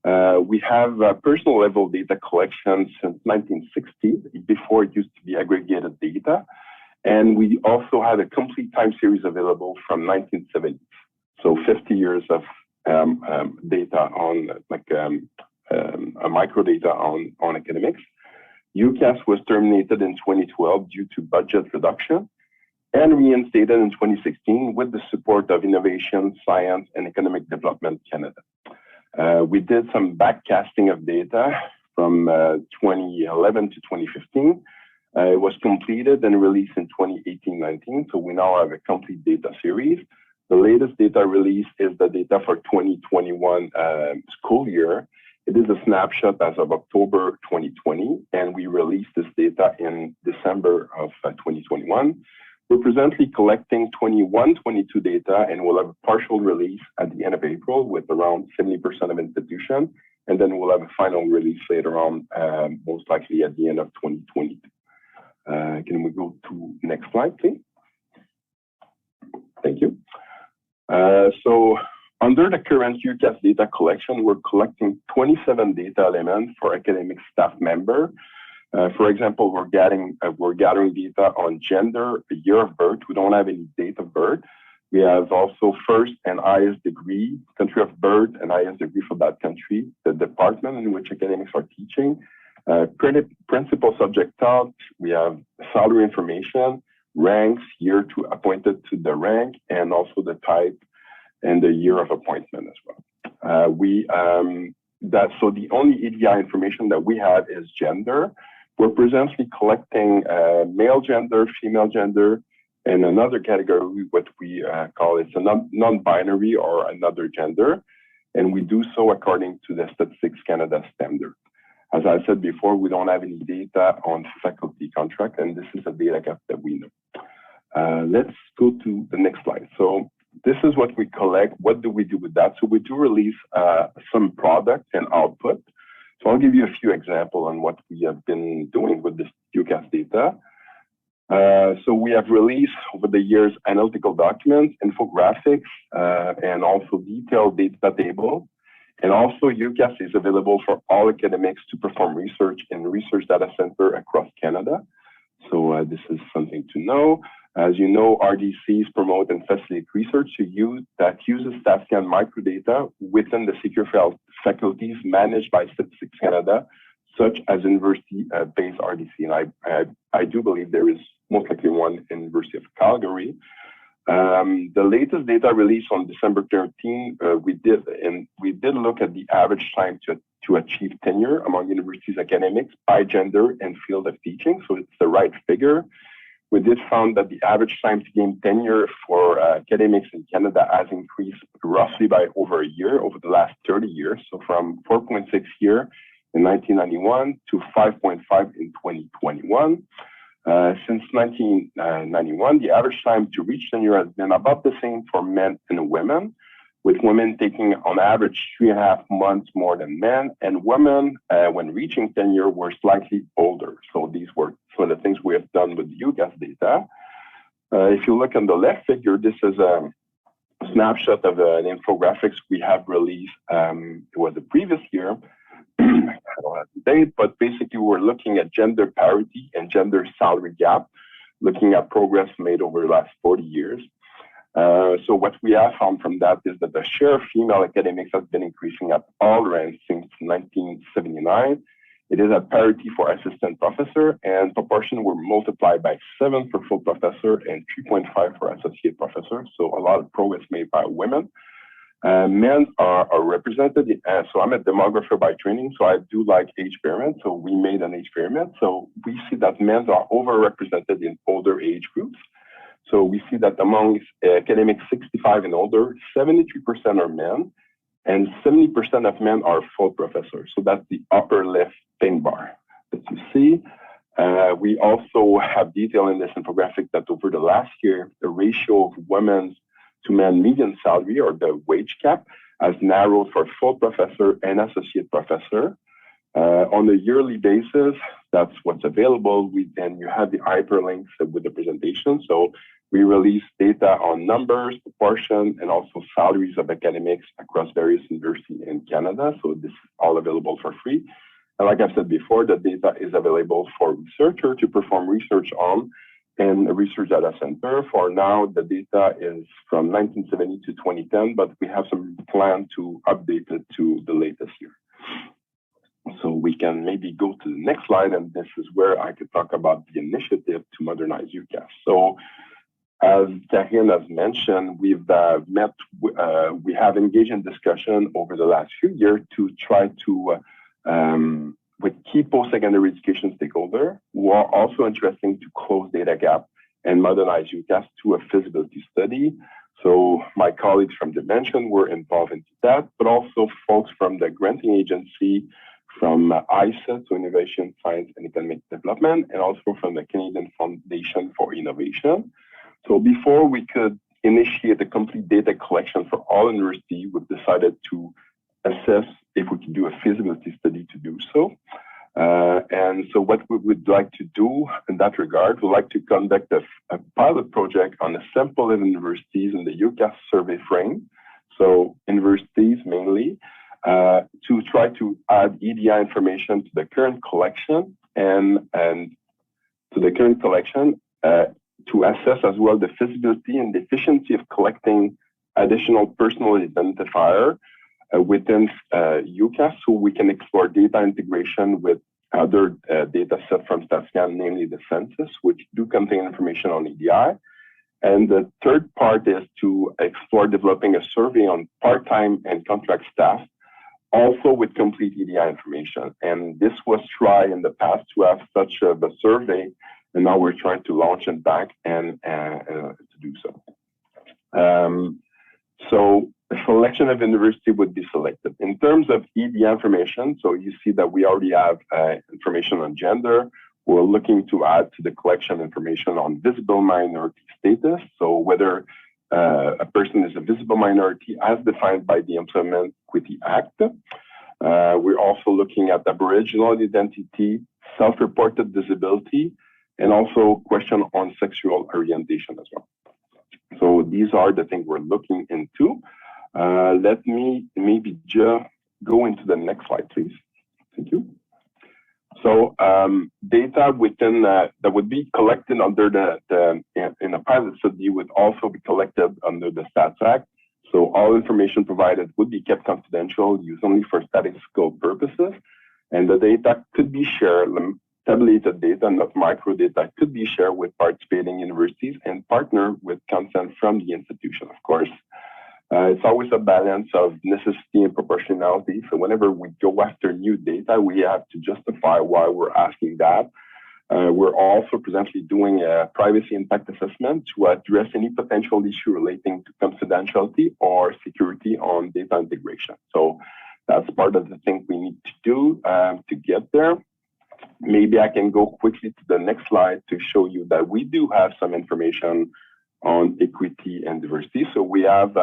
E: We have personal level data collection since 1960, before it used to be aggregated data. And we also had a complete time series available from 1970. So 50 years of data on a micro data on academics. UCASS was terminated in 2012 due to budget reduction and reinstated in 2016 with the support of Innovation, Science, and Economic Development Canada. We did some backcasting of data from 2011 to 2015. It was completed and released in 2018-19, so we now have a complete data series. The latest data release is the data for 2021 school year. It is a snapshot as of October 2020, and we released this data in December of 2021. We're presently collecting 21-22 data, and we'll have a partial release at the end of April with around 70% of institutions, and then we'll have a final release later on, most likely at the end of 2022. Can we go to next slide, please? Thank you. So under the current UCASS data collection, we're collecting 27 data elements for academic staff member. For example, we're gathering data on gender, the year of birth. We don't have any date of birth. We have also first and highest degree, country of birth and highest degree for that country, the department in which academics are teaching, principal subject taught. We have salary information, ranks, year to appointed to the rank, and also the type and the year of appointment as well. So the only EDI information that we have is gender. We're presently collecting male gender, female gender, and another category, what we call it's a non-binary or another gender. And we do so according to the Statistics Canada standard. As I said before, we don't have any data on faculty contract, and this is a data gap that we know. Let's go to the next slide. So this is what we collect. What do we do with that? So we do release some product and output. So I'll give you a few examples on what we have been doing with this UCASS data. So we have released over the years analytical documents, infographics, and also detailed data table. And also UCASS is available for all academics to perform research in research data center across Canada. So this is something to know. As you know, RDCs promote and facilitate research that uses StatScan microdata within the secure faculties managed by Statistics Canada, such as university-based RDC. And I do believe there is most likely one in University of Calgary. The latest data release on December 13, we did look at the average time to achieve tenure among universities academics by gender and field of teaching. So it's the right figure. We did found that the average time to gain tenure for academics in Canada has increased roughly by over a year over the last 30 years. So from 4.6 years in 1991 to 5.5 in 2021. Since 1991, the average time to reach tenure has been about the same for men and women, with women taking on average 3.5 months more than men, and women, when reaching tenure, were slightly older. So these were some of the things we have done with the UCASS data. If you look on the left figure, this is a snapshot of an infographics we have released. It was the previous year. I don't have the date, but basically we're looking at gender parity and gender salary gap, looking at progress made over the last 40 years. So what we have found from that is that the share of female academics has been increasing at all ranks since 1979. It is at parity for assistant professor, and proportion were multiplied by 7 for full professor and 3.5 for associate professor. So a lot of progress made by women. Men are represented. So I'm a demographer by training, so I do like age pyramid. So we made an age pyramid. So we see that men are overrepresented in older age groups. So we see that among academics 65 and older, 73% are men, and 70% of men are full professors. So that's the upper left pin bar that you see. We also have detail in this infographic that over the last year, the ratio of women to-man median salary, or the wage cap, as narrowed for full professor and associate professor. On a yearly basis, that's what's available. Then you have the hyperlinks with the presentation. So we release data on numbers, proportion, and also salaries of academics across various universities in Canada. So this is all available for free. And like I've said before, the data is available for researchers to perform research on in a research data center. For now, the data is from 1970 to 2010, but we have some plan to update it to the latest year. So we can maybe go to the next slide, and this is where I could talk about the initiative to modernize UCASS. So as Karine has mentioned, we have engaged in discussion over the last few years to try to, with key post-secondary education stakeholders who are also interested to close data gap and modernize UCASS to a feasibility study. So my colleagues from Dimension were involved in that, but also folks from the granting agency, from ISA, so Innovation, Science and Economic Development, and also from the Canadian Foundation for Innovation. So before we could initiate a complete data collection for all universities, we've decided to assess if we could do a feasibility study to do so. And so what we would like to do in that regard, we'd like to conduct a pilot project on a sample of universities in the UCASS survey frame. So universities mainly, to try to add EDI information to the current collection and to the current collection to assess as well the feasibility and the efficiency of collecting additional personal identifier within UCASS, so we can explore data integration with other data set from StatScan, namely the census, which do contain information on EDI. And the third part is to explore developing a survey on part-time and contract staff, also with complete EDI information. And this was tried in the past to have such a survey, and now we're trying to launch it back and to do so. So a selection of university would be selected. In terms of EDI information, so you see that we already have information on gender. We're looking to add to the collection information on visible minority status. So whether a person is a visible minority as defined by the Employment Equity Act. We're also looking at Aboriginal identity, self-reported disability, and also question on sexual orientation as well. So these are the things we're looking into. Let me maybe just go into the next slide, please. Thank you. So data within that would be collected under in a pilot study would also be collected under the Stats Act. So all information provided would be kept confidential, used only for statistical purposes, and the data could be shared. Tabulated data, not micro data, could be shared with participating universities and partner with consent from the institution, of course. It's always a balance of necessity and proportionality. So whenever we go after new data, we have to justify why we're asking that. We're also presently doing a privacy impact assessment to address any potential issue relating to confidentiality or security on data integration. So that's part of the thing we need to do to get there. Maybe I can go quickly to the next slide to show you that we do have some information on equity and diversity. So we have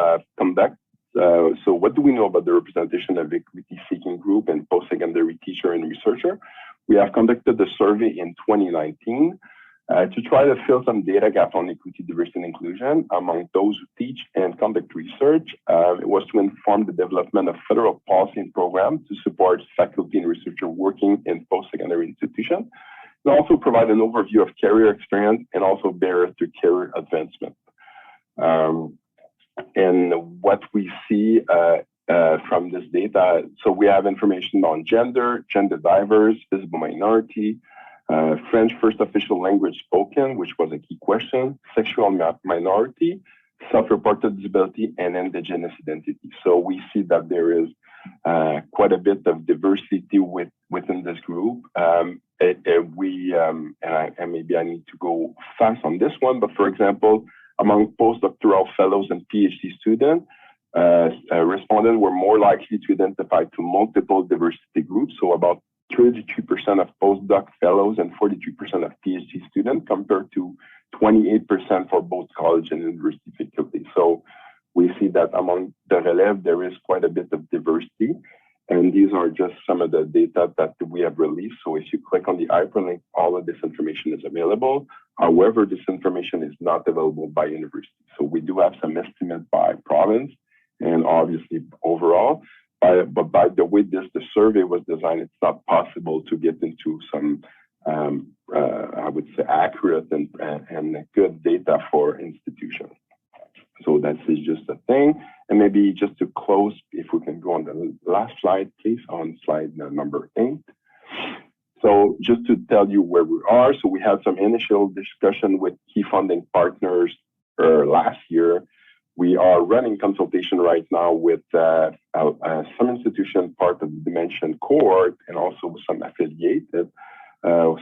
E: so what do we know about the representation of equity-seeking group and post-secondary teacher and researcher? We have conducted a survey in 2019 to try to fill some data gap on equity, diversity, and inclusion among those who teach and conduct research. It was to inform the development of federal policy and programs to support faculty and researchers working in post-secondary institutions, and also provide an overview of career experience and also barriers to career advancement. And what we see from this data, so we have information on gender, gender diverse, visible minority, French first official language spoken, which was a key question, sexual minority, self-reported disability, and indigenous identity. So we see that there is quite a bit of diversity within this group. And maybe I need to go fast on this one, but for example, among postdoctoral fellows and PhD students, respondents were more likely to identify to multiple diversity groups, so about 33% of postdoc fellows and 43% of PhD students, compared to 28% for both college and university faculty. So we see that among the relève, there is quite a bit of diversity. And these are just some of the data that we have released. So if you click on the hyperlink, all of this information is available. However, this information is not available by university. So we do have some estimate by province and obviously overall. But by the way the survey was designed, it's not possible to get into some, I would say, accurate and good data for institutions. So that is just a thing. And maybe just to close, if we can go on the last slide, please, on slide number 8. So just to tell you where we are, so we had some initial discussion with key funding partners last year. We are running consultation right now with some institution part of the Dimension cohort and also some affiliated.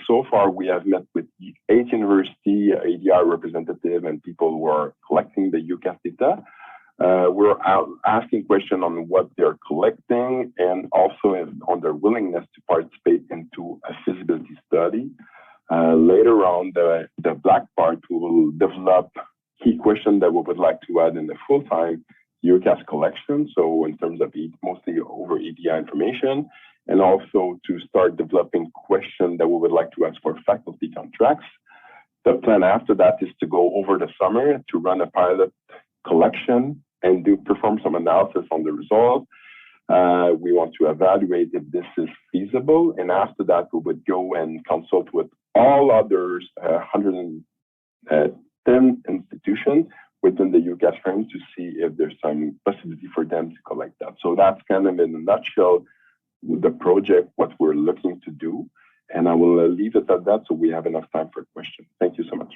E: So far, we have met with 8 university EDI representative and people who are collecting the UCASS data. We're asking questions on what they're collecting and also on their willingness to participate into a feasibility study. Later on, the black part will develop key questions that we would like to add in the full-time UCASS collection. So in terms of mostly over EDI information, and also to start developing questions that we would like to ask for faculty contracts. The plan after that is to go over the summer to run a pilot collection and perform some analysis on the results. We want to evaluate if this is feasible. And after that, we would go and consult with all others, 110 institutions within the UCASS frame to see if there's some possibility for them to collect that. So that's kind of in a nutshell the project, what we're looking to do. And I will leave it at that so we have enough time for questions. Thank you so much.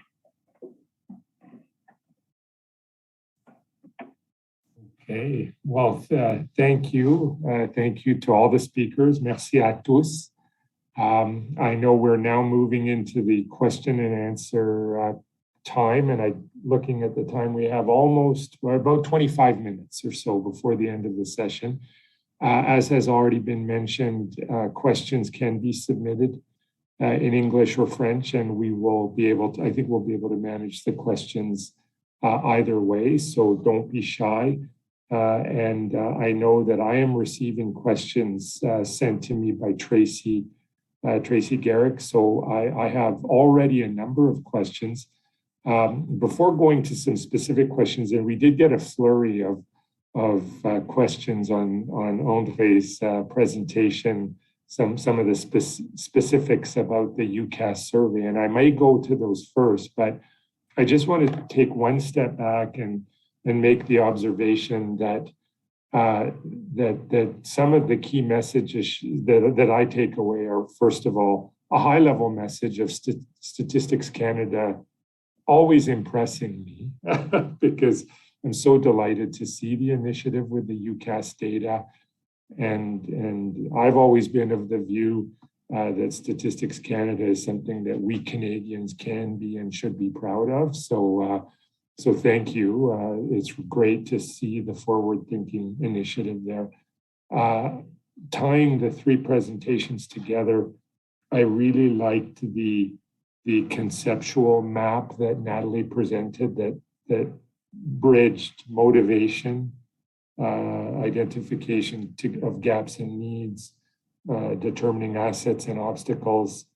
B: Okay, well, thank you. Thank you to all the speakers. Merci à tous. I know we're now moving into the question and answer time, and looking at the time, we have about 25 minutes or so before the end of the session. As has already been mentioned, questions can be submitted in English or French, and we will be able to, I think we'll be able to manage the questions either way, so don't be shy. And I know that I am receiving questions sent to me by Tracy Garrick, so I have already a number of questions. Before going to some specific questions, and we did get a flurry of questions on André's presentation, some of the specifics about the UCASS survey, and I may go to those first, but I just want to take one step back and make the observation that that some of the key messages that I take away are, first of all, a high-level message of Statistics Canada always impressing me because I'm so delighted to see the initiative with the UCASS data. And I've always been of the view that Statistics Canada is something that we Canadians can be and should be proud of. So thank you. It's great to see the forward-thinking initiative there. Tying the 3 presentations together, I really liked the conceptual map that Natalie presented that bridged motivation, identification of gaps and needs, determining assets and obstacles,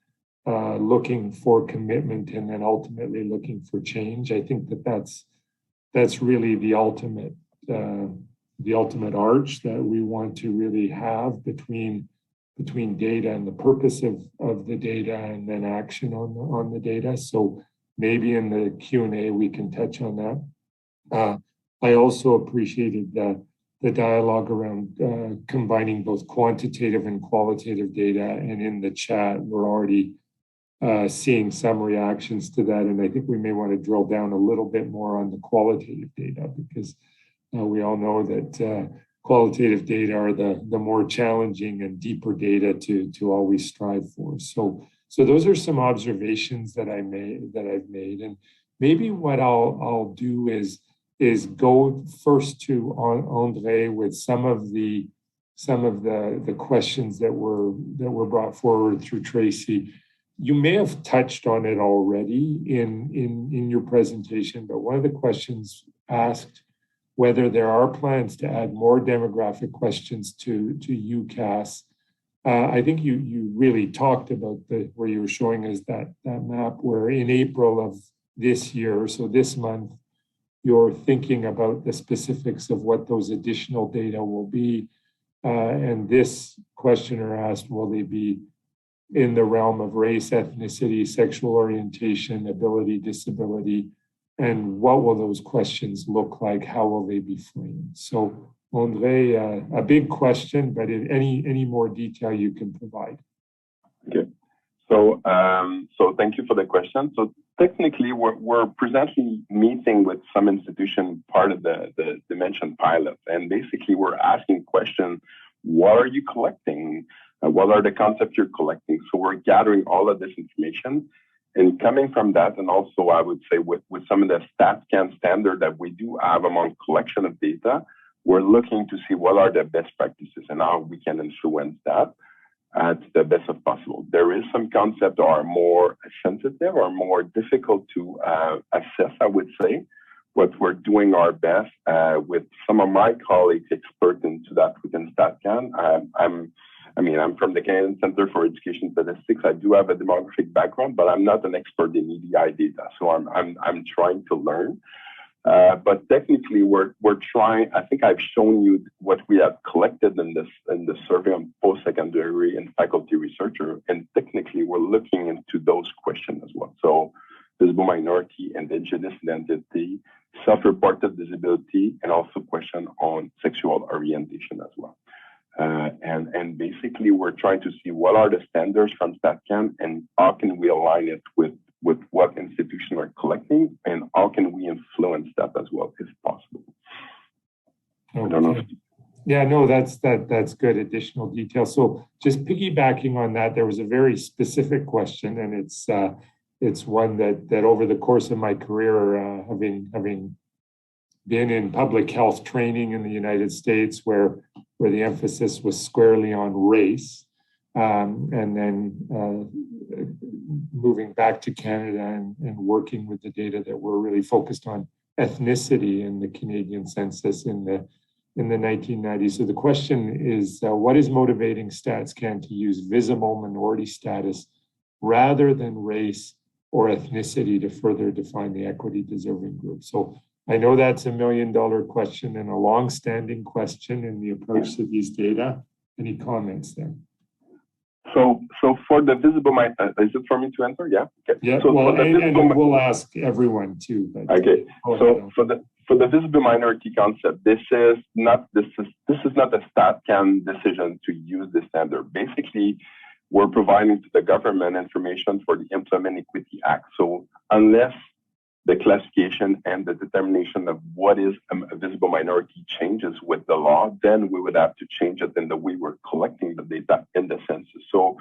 B: looking for commitment, and then ultimately looking for change. I think that's really the ultimate arch that we want to really have between data and the purpose of the data, and then action on the data. So maybe in the Q&A we can touch on that. I also appreciated the dialogue around combining both quantitative and qualitative data, and in the chat we're already seeing some reactions to that, and I think we may want to drill down a little bit more on the qualitative data, because we all know that qualitative data are the more challenging and deeper data to always strive for. So those are some observations that I've made, and maybe what I'll do is go first to André with some of the questions that were brought forward through Tracy. You may have touched on it already in your presentation, but one of the questions asked whether there are plans to add more demographic questions to UCASS. I think you really talked about where you were showing us that map where in April of this year, so this month, you're thinking about the specifics of what those additional data will be. And this questioner asked, will they be in the realm of race, ethnicity, sexual orientation, ability, disability, and what will those questions look like? How will they be framed? So, André, a big question, but in any more detail you can provide.
E: Okay. So thank you for the question. So technically, we're presently meeting with some institution part of the Dimension pilot, and basically we're asking questions: what are you collecting? What are the concepts you're collecting? So we're gathering all of this information, and coming from that, and also I would say with some of the StatCan standard that we do have among collection of data, we're looking to see what are the best practices and how we can influence that to the best of possible. There is some concepts that are more sensitive or more difficult to assess, I would say, but we're doing our best with some of my colleagues expert into that within StatCan. I'm from the Canadian Center for Education Statistics. I do have a demographic background, but I'm not an expert in EDI data, so I'm trying to learn. But technically, we're trying. I think I've shown you what we have collected in the survey on post-secondary and faculty researcher, and technically, we're looking into those questions as well. So, visible minority, indigenous identity, self-reported disability, and also question on sexual orientation as well. And basically, we're trying to see what are the standards from StatCan and how can we align it with what institutions are collecting and how can we influence that as well if possible.
B: Okay.
E: I don't know.
B: Yeah, no, that's good additional detail. So just piggybacking on that, there was a very specific question, and it's one that over the course of my career, having been in public health training in the United States, where the emphasis was squarely on race, and then moving back to Canada and working with the data that were really focused on ethnicity in the Canadian census in the 1990s. So the question is, what is motivating StatsCan to use visible minority status rather than race or ethnicity to further define the equity deserving group? So I know that's $1 million question and a long-standing question in the approach to these data. Any comments there?
E: So for the visible minority, is it for me to answer? Yeah. Okay.
B: Yeah.
E: So
B: well, and we'll ask everyone too. But
E: okay. So for the visible minority concept, this is not a StatCan decision to use the standard. Basically, we're providing to the government information for the Employment Equity Act. So unless the classification and the determination of what is a visible minority changes with the law, then we would have to change it in the way we're collecting the data in the census. So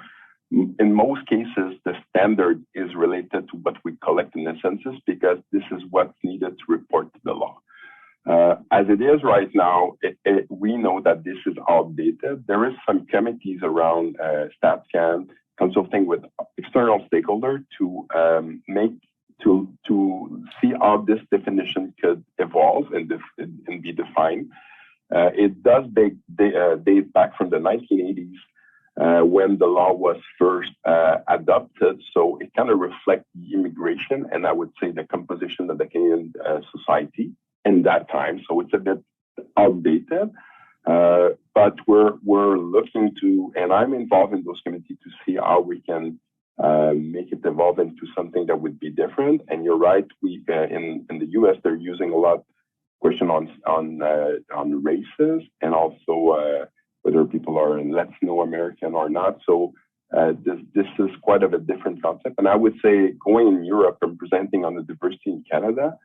E: in most cases, the standard is related to what we collect in the census because this is what's needed to report to the law. As it is right now, we know that this is outdated. There is some committees around StatCan consulting with external stakeholders to see how this definition could evolve and be defined. It does date back from the 1980s when the law was first adopted. So it kind of reflects the immigration and I would say the composition of the Canadian society in that time. So it's a bit outdated, but we're looking to, and I'm involved in those committees to see how we can make it evolve into something that would be different. And you're right, we in the US they're using a lot question on races and also whether people are in Latino American or not. So this is quite of a different concept. And I would say going in Europe and presenting on the diversity in Canada,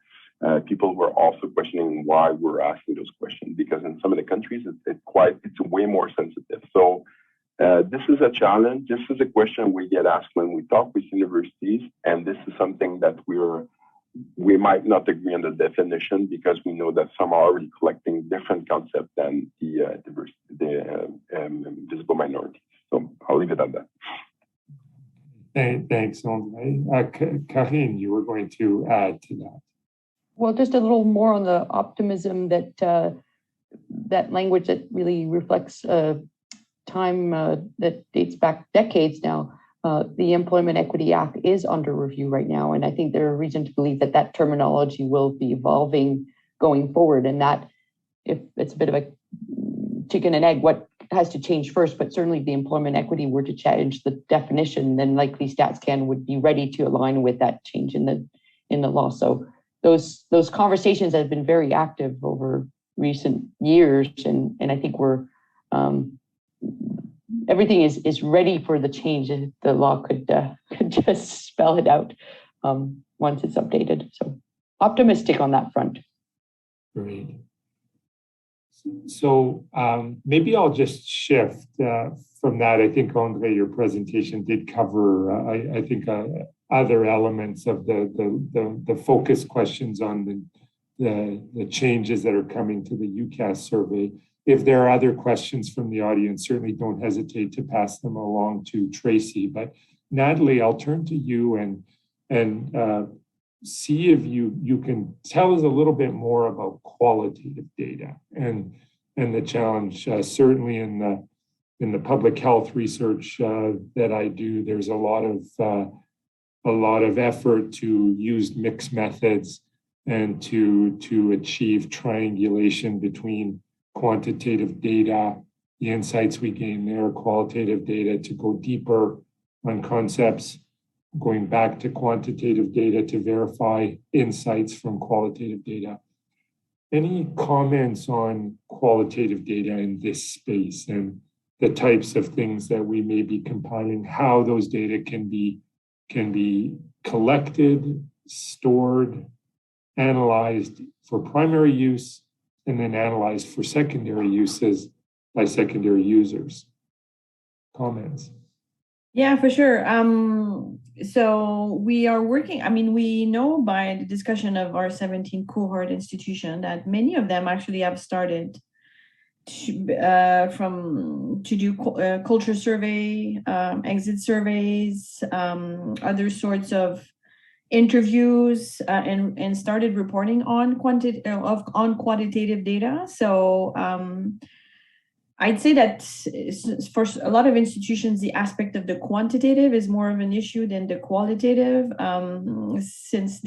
E: people were also questioning why we're asking those questions because in some of the countries it's way more sensitive. So this is a challenge. This is a question we get asked when we talk with universities, and this is something that we might not agree on the definition because we know that some are already collecting different concepts than the visible minorities. So I'll leave it at that.
B: Thanks, André. Karine, you were going to add to that.
D: Well, just a little more on the optimism that that language that really reflects time that dates back decades now. The Employment Equity Act is under review right now, and I think there are reason to believe that that terminology will be evolving going forward, and that if it's a bit of a chicken and egg, what has to change first, but certainly if the employment equity were to change the definition, then likely StatsCan would be ready to align with that change in the law. So those conversations have been very active over recent years, and I think we're everything is ready for the change, and the law could just spell it out once it's updated. So optimistic on that front.
B: Great. So maybe I'll just shift from that. I think, André, your presentation did cover, I think, other elements of the focus questions on the changes that are coming to the UCASS survey. If there are other questions from the audience, certainly don't hesitate to pass them along to Tracy. But Natalie, I'll turn to you and see if you can tell us a little bit more about qualitative data and the challenge. Certainly in the public health research that I do, there's a lot of effort to use mixed methods and to achieve triangulation between quantitative data, the insights we gain there, qualitative data to go deeper on concepts, going back to quantitative data to verify insights from qualitative data. Any comments on qualitative data in this space and the types of things that we may be compiling, how those data can be collected, stored, analyzed for primary use, and then analyzed for secondary uses by secondary users? Comments?
C: Yeah, for sure. So we are working, we know by the discussion of our 17 cohort institution that many of them actually have started to do culture survey, exit surveys, other sorts of interviews, and started reporting on quantitative data. So I'd say that for a lot of institutions, the aspect of the quantitative is more of an issue than the qualitative, since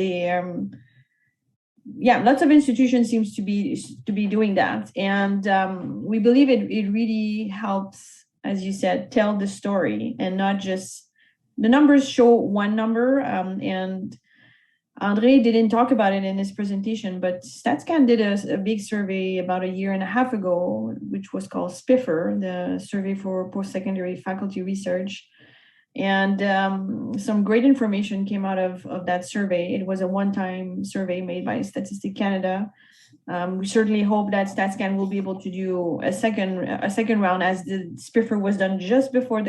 C: lots of institutions seems to be doing that, and we believe it really helps, as you said, tell the story and not just the numbers show one number. And André didn't talk about it in his presentation, but StatsCan did a big survey about a year and a half ago, which was called SPIFR, the Survey for Post-Secondary Faculty Research. And some great information came out of that survey. It was a one-time survey made by Statistics Canada. We certainly hope that StatsCan will be able to do a second round, as the SPIFR was done just before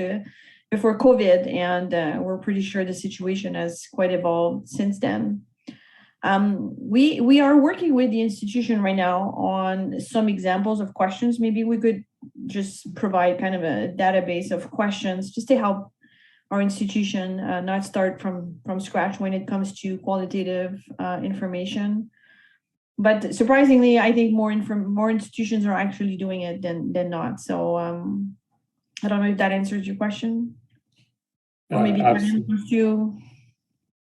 C: COVID, and we're pretty sure the situation has quite evolved since then. We are working with the institution right now on some examples of questions. Maybe we could just provide kind of a database of questions just to help our institution not start from scratch when it comes to qualitative information. But surprisingly, I think more institutions are actually doing it than not. So I don't know if that answers your question. Or maybe Karine wants to.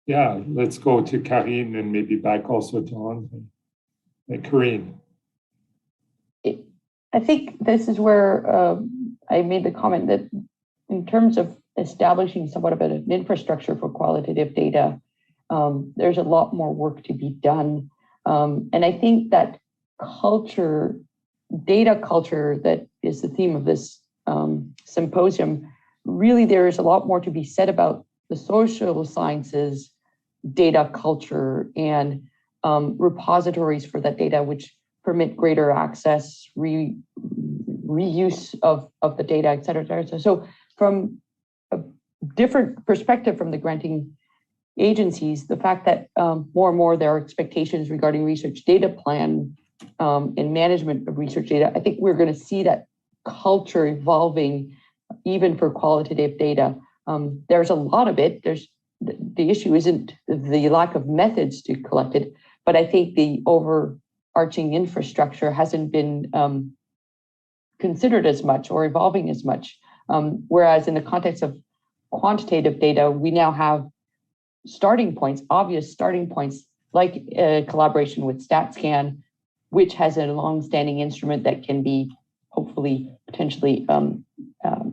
B: Yeah, let's go to Karine and maybe back also to André. Karine.
D: I think this is where I made the comment that in terms of establishing somewhat of an infrastructure for qualitative data, there's a lot more work to be done. And I think that data culture that is the theme of this symposium, really there is a lot more to be said about the social sciences data culture and repositories for that data, which permit greater access, reuse of the data, et cetera, et cetera. So from a different perspective from the granting agencies, the fact that more and more there are expectations regarding research data plan and management of research data, I think we're going to see that culture evolving even for qualitative data. There's a lot of it. The issue isn't the lack of methods to collect it, but I think the overarching infrastructure hasn't been considered as much or evolving as much. Whereas in the context of quantitative data, we now have starting points, obvious starting points, like collaboration with StatScan, which has a long-standing instrument that can be hopefully potentially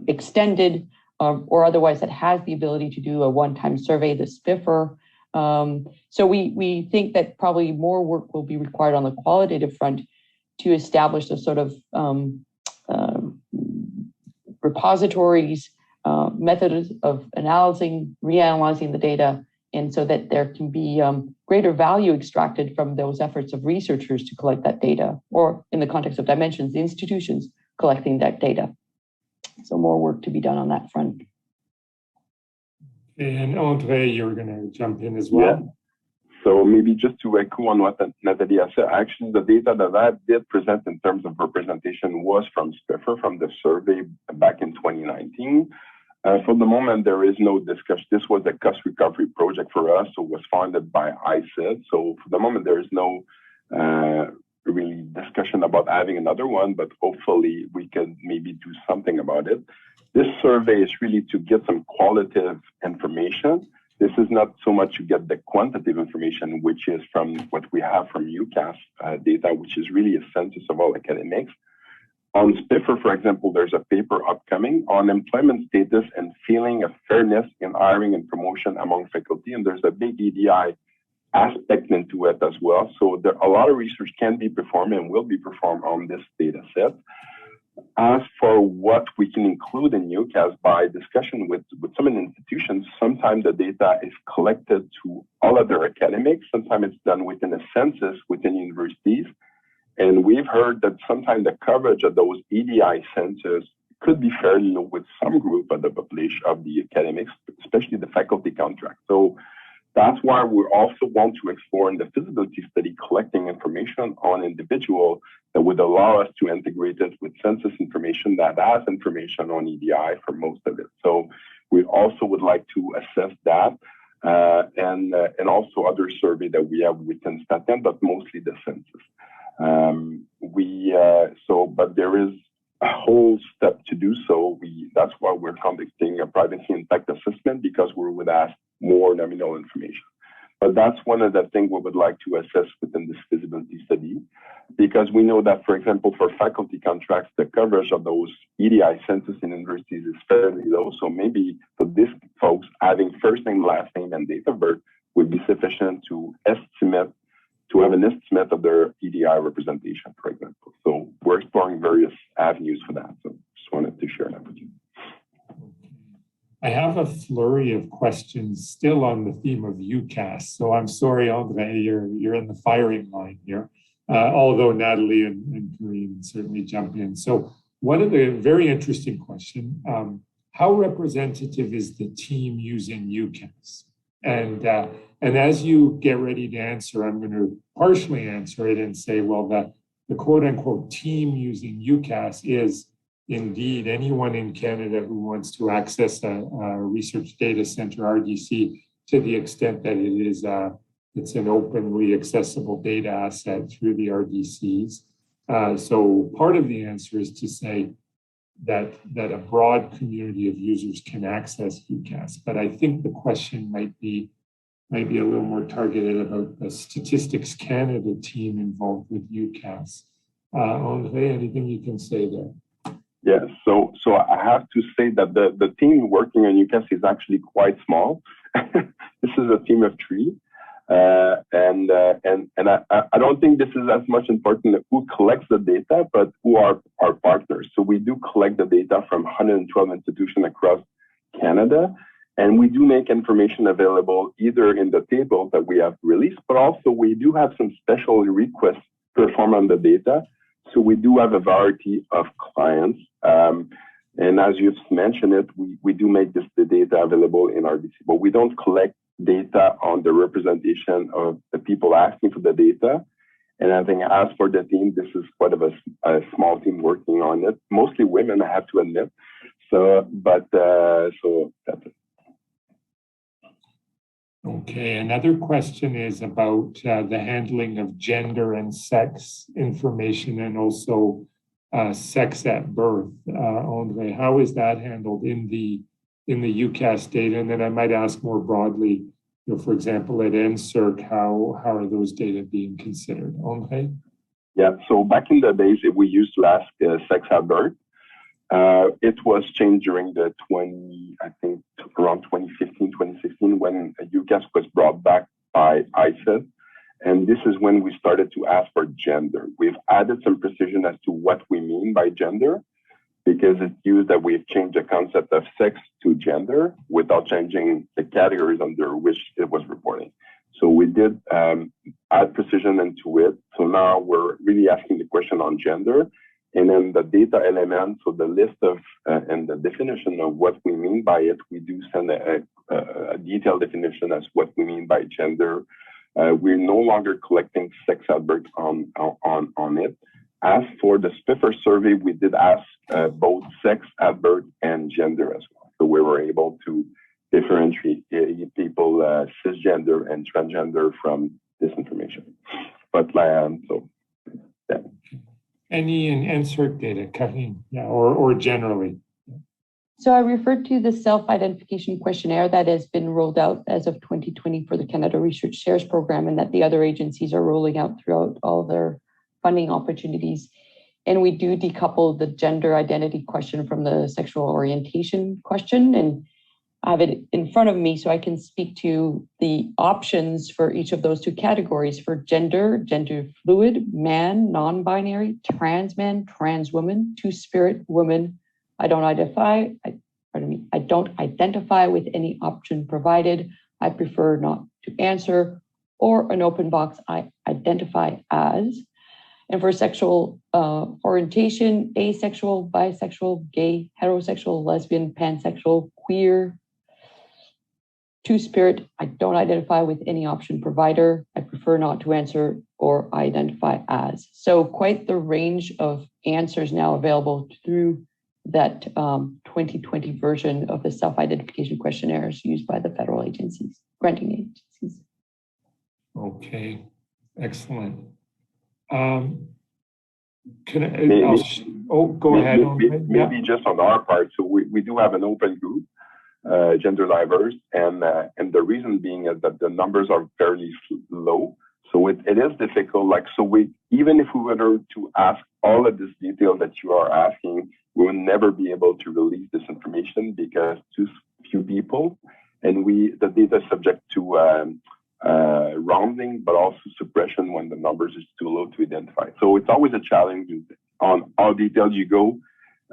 D: extended, or otherwise that has the ability to do a one-time survey, the SPIFR. So we think that probably more work will be required on the qualitative front to establish a sort of repositories, methods of reanalyzing the data, and so that there can be greater value extracted from those efforts of researchers to collect that data, or in the context of dimensions, the institutions collecting that data. So more work to be done on that front.
B: And André, you're going to jump in as well.
E: Yeah. So maybe just to echo on what Nathalie said, actually the data that I did present in terms of representation was from SPIFR, from the survey back in 2019. For the moment, there is no discussion. This was a cost recovery project for us, so it was funded by ICID. So for the moment, there is no really discussion about having another one, but hopefully we can maybe do something about it. This survey is really to get some qualitative information. This is not so much to get the quantitative information, which is from what we have from UCASS data, which is really a census of all academics. On SPIFR, for example, there's a paper upcoming on employment status and feeling of fairness in hiring and promotion among faculty, and there's a big EDI aspect into it as well. So there a lot of research can be performed and will be performed on this data set. As for what we can include in UCASS, by discussion with some institutions, sometimes the data is collected to all other academics, sometimes it's done within a census within universities. And we've heard that sometimes the coverage of those EDI census could be fairly low with some group of the population of the academics, especially the faculty contract. So that's why we also want to explore in the feasibility study collecting information on individuals that would allow us to integrate it with census information that has information on EDI for most of it. So we also would like to assess that and also other survey that we have within StatCan, but mostly the census. But there is a whole step to do so. That's why we're conducting a privacy impact assessment, because we would ask more nominal information. But that's one of the things we would like to assess within this feasibility study, because we know that, for example, for faculty contracts, the coverage of those EDI census in universities is fairly low. So maybe for these folks, having first name, last name, and date of birth would be sufficient to have an estimate of their EDI representation, for example. So we're exploring various avenues for that. So just wanted to share that with you.
B: I have a flurry of questions still on the theme of UCASS. So I'm sorry, André, you're in the firing line here, although Nathalie and Karine certainly jump in. So one of the very interesting question, how representative is the team using UCASS? And as you get ready to answer, I'm going to partially answer it and say, well, the quote unquote team using UCASS is indeed anyone in Canada who wants to access a research data center RDC to the extent that it's an openly accessible data asset through the RDCs. So part of the answer is to say that a broad community of users can access UCASS. But I think the question might be a little more targeted about the Statistics Canada team involved with UCASS. André, anything you can say there?
E: Yes, so I have to say that the team working on UCASS is actually quite small. This is a team of 3. And I don't think this is as much important who collects the data, but who are our partners. So we do collect the data from 112 institutions across Canada, and we do make information available either in the table that we have released, but also we do have some special requests performed on the data. So we do have a variety of clients. And as you've mentioned it, we do make the data available in RDC, but we don't collect data on the representation of the people asking for the data. And I think as for the team, this is quite of a small team working on it, mostly women, I have to admit. So that's it.
B: Okay, another question is about the handling of gender and sex information and also sex at birth. André, how is that handled in the UCASS data? And then I might ask more broadly, for example, at NSERC, how are those data being considered? André?
E: Yeah, so back in the days, we used to ask sex at birth. It was changed during the around 2015, 2016, when UCASS was brought back by ICED. And this is when we started to ask for gender. We've added some precision as to what we mean by gender, because it's used that we've changed the concept of sex to gender without changing the categories under which it was reporting. So we did add precision into it. So now we're really asking the question on gender. And then the data element, so the list of and the definition of what we mean by it, we do send a detailed definition as what we mean by gender. We're no longer collecting sex at birth on it. As for the SPIFFER survey, we did ask both sex at birth and gender as well. So we were able to differentiate people cisgender and transgender from this information. But so, yeah.
B: Any in NSERC data, Karine, yeah, or generally?
D: So I referred to the self-identification questionnaire that has been rolled out as of 2020 for the Canada Research Shares Program, and that the other agencies are rolling out throughout all their funding opportunities. And we do decouple the gender identity question from the sexual orientation question. And I have it in front of me so I can speak to the options for each of those two categories. For gender, gender fluid, man, non-binary, trans man, trans woman, two-spirit woman. I don't identify with any option provided. I prefer not to answer, or an open box, I identify as. And for sexual orientation, asexual, bisexual, gay, heterosexual, lesbian, pansexual, queer, two-spirit, I don't identify with any option provider. I prefer not to answer, or I identify as. So quite the range of answers now available through that 2020 version of the self-identification questionnaires used by the federal agencies, granting agencies.
B: Okay, excellent. Go ahead.
E: Maybe just on our part. So we do have an open group, gender diverse, and the reason being is that the numbers are fairly low. So it is difficult. Even if we were to ask all of this detail that you are asking, we will never be able to release this information because too few people, and the data is subject to rounding, but also suppression when the numbers is too low to identify. So it's always a challenge on how detailed you go,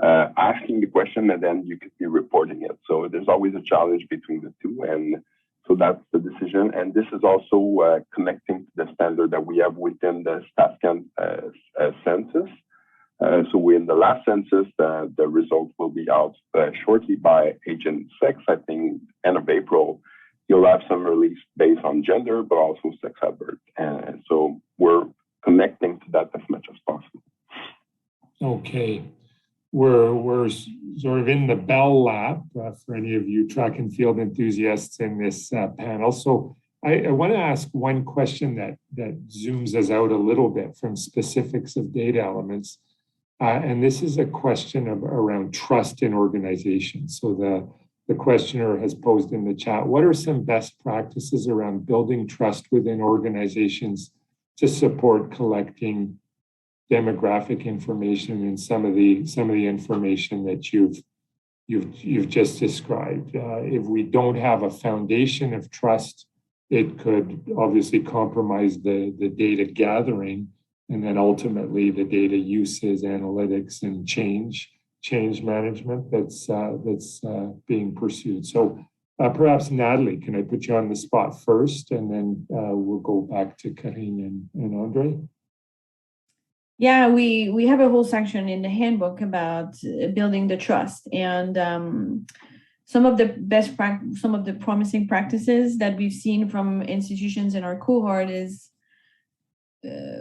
E: asking the question, and then you could be reporting it. So there's always a challenge between the two, and so that's the decision. And this is also connecting to the standard that we have within the StatsCan census. So in the last census, the results will be out shortly by age and sex. I think end of April, you'll have some release based on gender, but also sex at birth. And so we're connecting to that as much as possible.
B: Okay. We're sort of in the Bell lap for any of you track and field enthusiasts in this panel. So I want to ask one question that zooms us out a little bit from specifics of data elements. And this is a question around trust in organizations. So the questioner has posed in the chat, what are some best practices around building trust within organizations to support collecting demographic information and some of the information that you've just described? If we don't have a foundation of trust, it could obviously compromise the data gathering, and then ultimately the data uses, analytics, and change management that's being pursued. So perhaps Natalie, can I put you on the spot first, and then we'll go back to Karine and André?
C: Yeah, we have a whole section in the handbook about building the trust, and some of the promising practices that we've seen from institutions in our cohort is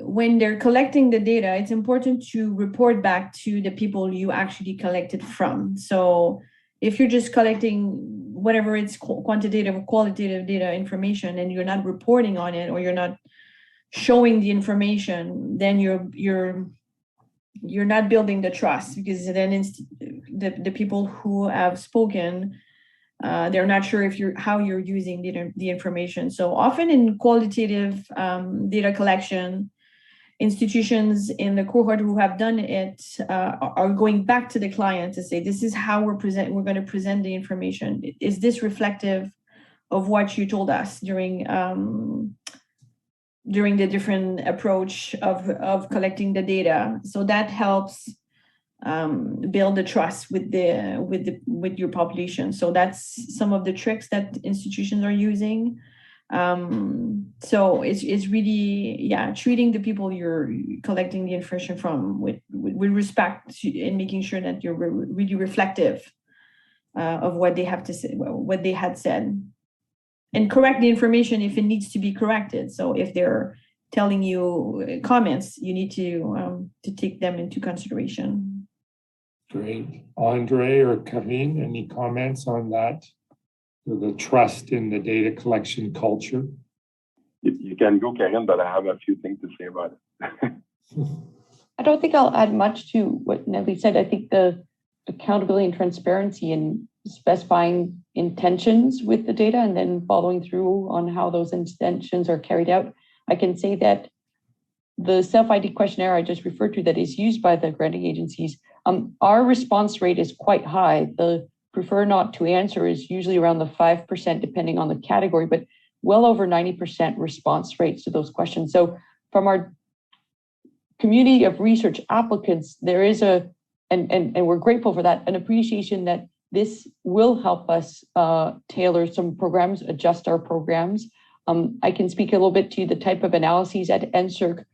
C: when they're collecting the data, it's important to report back to the people you actually collected from. So if you're just collecting whatever it's quantitative or qualitative data information and you're not reporting on it or you're not showing the information, then you're not building the trust, because then it's the people who have spoken, they're not sure if how you're using the information. So often in qualitative data collection, institutions in the cohort who have done it are going back to the client to say, this is how we're going to present the information. Is this reflective of what you told us during the different approach of collecting the data? So that helps build the trust with your population. So that's some of the tricks that institutions are using. So it's really, treating the people you're collecting the information from with respect and making sure that you're really reflective of what they have to say, what they had said, and correct the information if it needs to be corrected. So if they're telling you comments, you need to take them into consideration.
B: Great. André or Karine, any comments on that? The trust in the data collection culture?
E: You can go, Karine, but I have a few things to say about it.
D: I don't think I'll add much to what Nelly said. I think the accountability and transparency and specifying intentions with the data and then following through on how those intentions are carried out. I can say that the self-ID questionnaire I just referred to that is used by the granting agencies, our response rate is quite high. The prefer not to answer is usually around the 5%, depending on the category, but well over 90% response rates to those questions. So from our community of research applicants, there is and we're grateful for that, an appreciation that this will help us tailor some programs, adjust our programs. I can speak a little bit to the type of analyses at NSERC.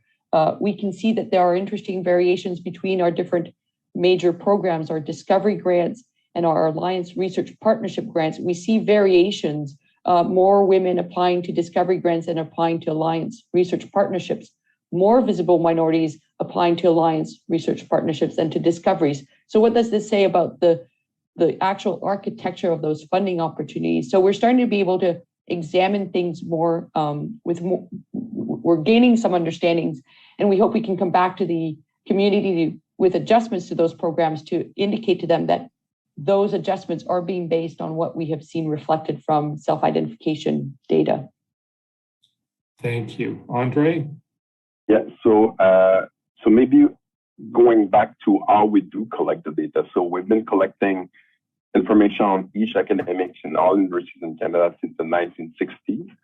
D: We can see that there are interesting variations between our different major programs, our discovery grants and our Alliance Research Partnership grants. We see variations, more women applying to discovery grants and applying to Alliance Research Partnerships, more visible minorities applying to Alliance Research Partnerships than to discoveries. So what does this say about the actual architecture of those funding opportunities? So we're starting to be able to examine things more we're gaining some understandings, and we hope we can come back to the community with adjustments to those programs to indicate to them that those adjustments are being based on what we have seen reflected from self-identification data.
B: Thank you. André?
E: Yeah, so maybe going back to how we do collect the data. So we've been collecting information on each academics in all universities in Canada since the 1960s.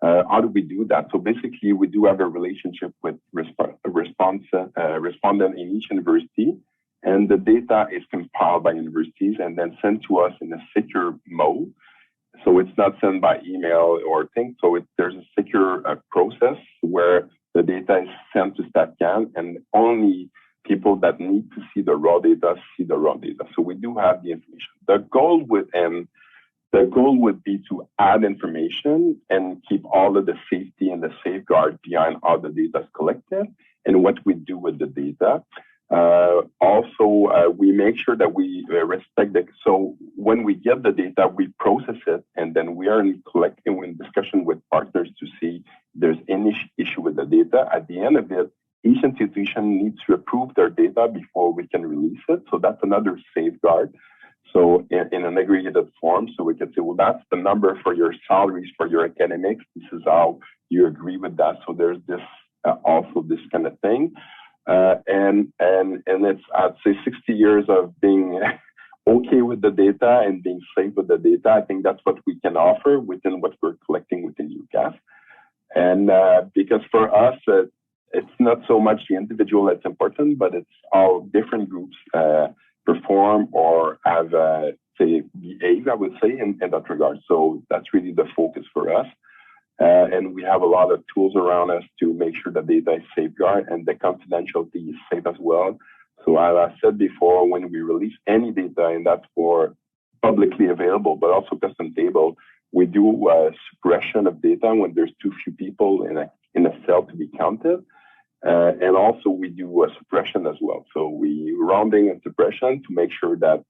E: How do we do that? So basically, we do have a relationship with respondent in each university, and the data is compiled by universities and then sent to us in a secure mode. So it's not sent by email or things. So there's a secure process where the data is sent to StatCan, and only people that need to see the raw data see the raw data. So we do have the information. The goal would be to add information and keep all of the safety and the safeguard behind how the data is collected and what we do with the data. We make sure that we respect so when we get the data, we process it, and then we are in discussion with partners to see if there's any issue with the data. At the end of it, each institution needs to approve their data before we can release it. So that's another safeguard. So in an aggregated form, so we can say, well, that's the number for your salaries for your academics. This is how you agree with that. So there's this also this kind of thing. And it's, I'd say, 60 years of being okay with the data and being safe with the data. I think that's what we can offer within what we're collecting within UCASS. And because for us, it's not so much the individual that's important, but it's how different groups perform or have, say, behave, I would say, in that regard. So that's really the focus for us. And we have a lot of tools around us to make sure the data is safeguarded and the confidentiality is safe as well. So as I said before, when we release any data, and that's for publicly available, but also custom table, we do suppression of data when there's too few people in a cell to be counted. And also we do suppression as well. So we rounding and suppression to make sure that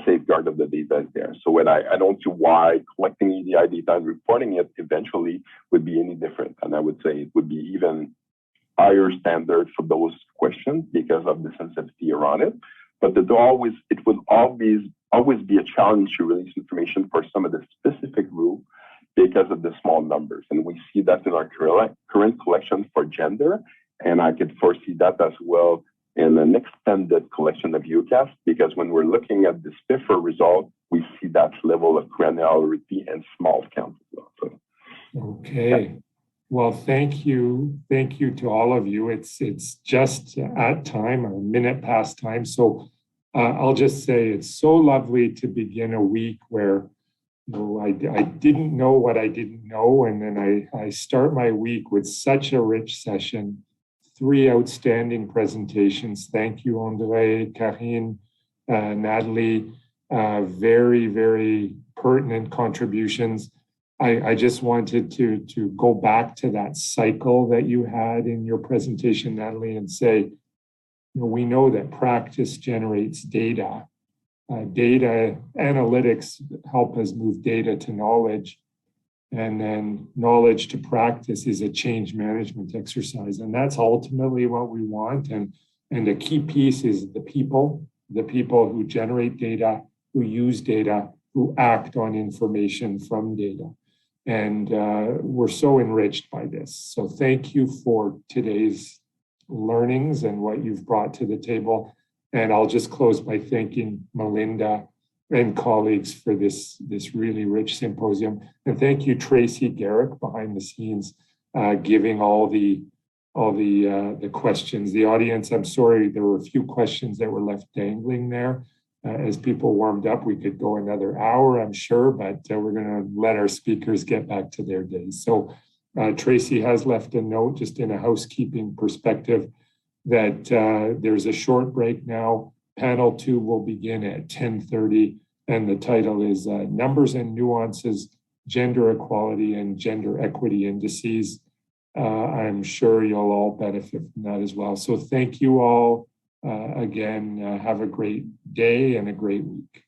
E: safeguard of the data is there. So I don't see why collecting EDI data and reporting it eventually would be any different. And I would say it would be even higher standard for those questions because of the sensitivity around it. But it will always be a challenge to release information for some of the specific group because of the small numbers. And we see that in our current collection for gender. And I could foresee that as well in an extended collection of UCASS, because when we're looking at the SPIFR result, we see that level of granularity and small count as well. So,
B: okay. Yeah. Well, thank you. Thank you to all of you. It's just at time, or a minute past time. So I'll just say it's so lovely to begin a week where I didn't know what I didn't know. And then I start my week with such a rich session. 3 outstanding presentations. Thank you, André, Karine, Natalie. Very, very pertinent contributions. I just wanted to go back to that cycle that you had in your presentation, Natalie, and say, we know that practice generates data. Data analytics help us move data to knowledge. And then knowledge to practice is a change management exercise. And that's ultimately what we want. And the key piece is the people who generate data, who use data, who act on information from data. And we're so enriched by this. So thank you for today's learnings and what you've brought to the table. And I'll just close by thanking Malinda and colleagues for this really rich symposium. And thank you, Tracy Garrick, behind the scenes, giving all the questions. The audience, I'm sorry, there were a few questions that were left dangling there. As people warmed up, we could go another hour, I'm sure, but we're going to let our speakers get back to their days. So Tracy has left a note, just in a housekeeping perspective, that there's a short break now. Panel 2 will begin at 10:30, and the title is Numbers and Nuances, Gender Equality and Gender Equity Indices. I'm sure you'll all benefit from that as well. So thank you all again. Have a great day and a great week.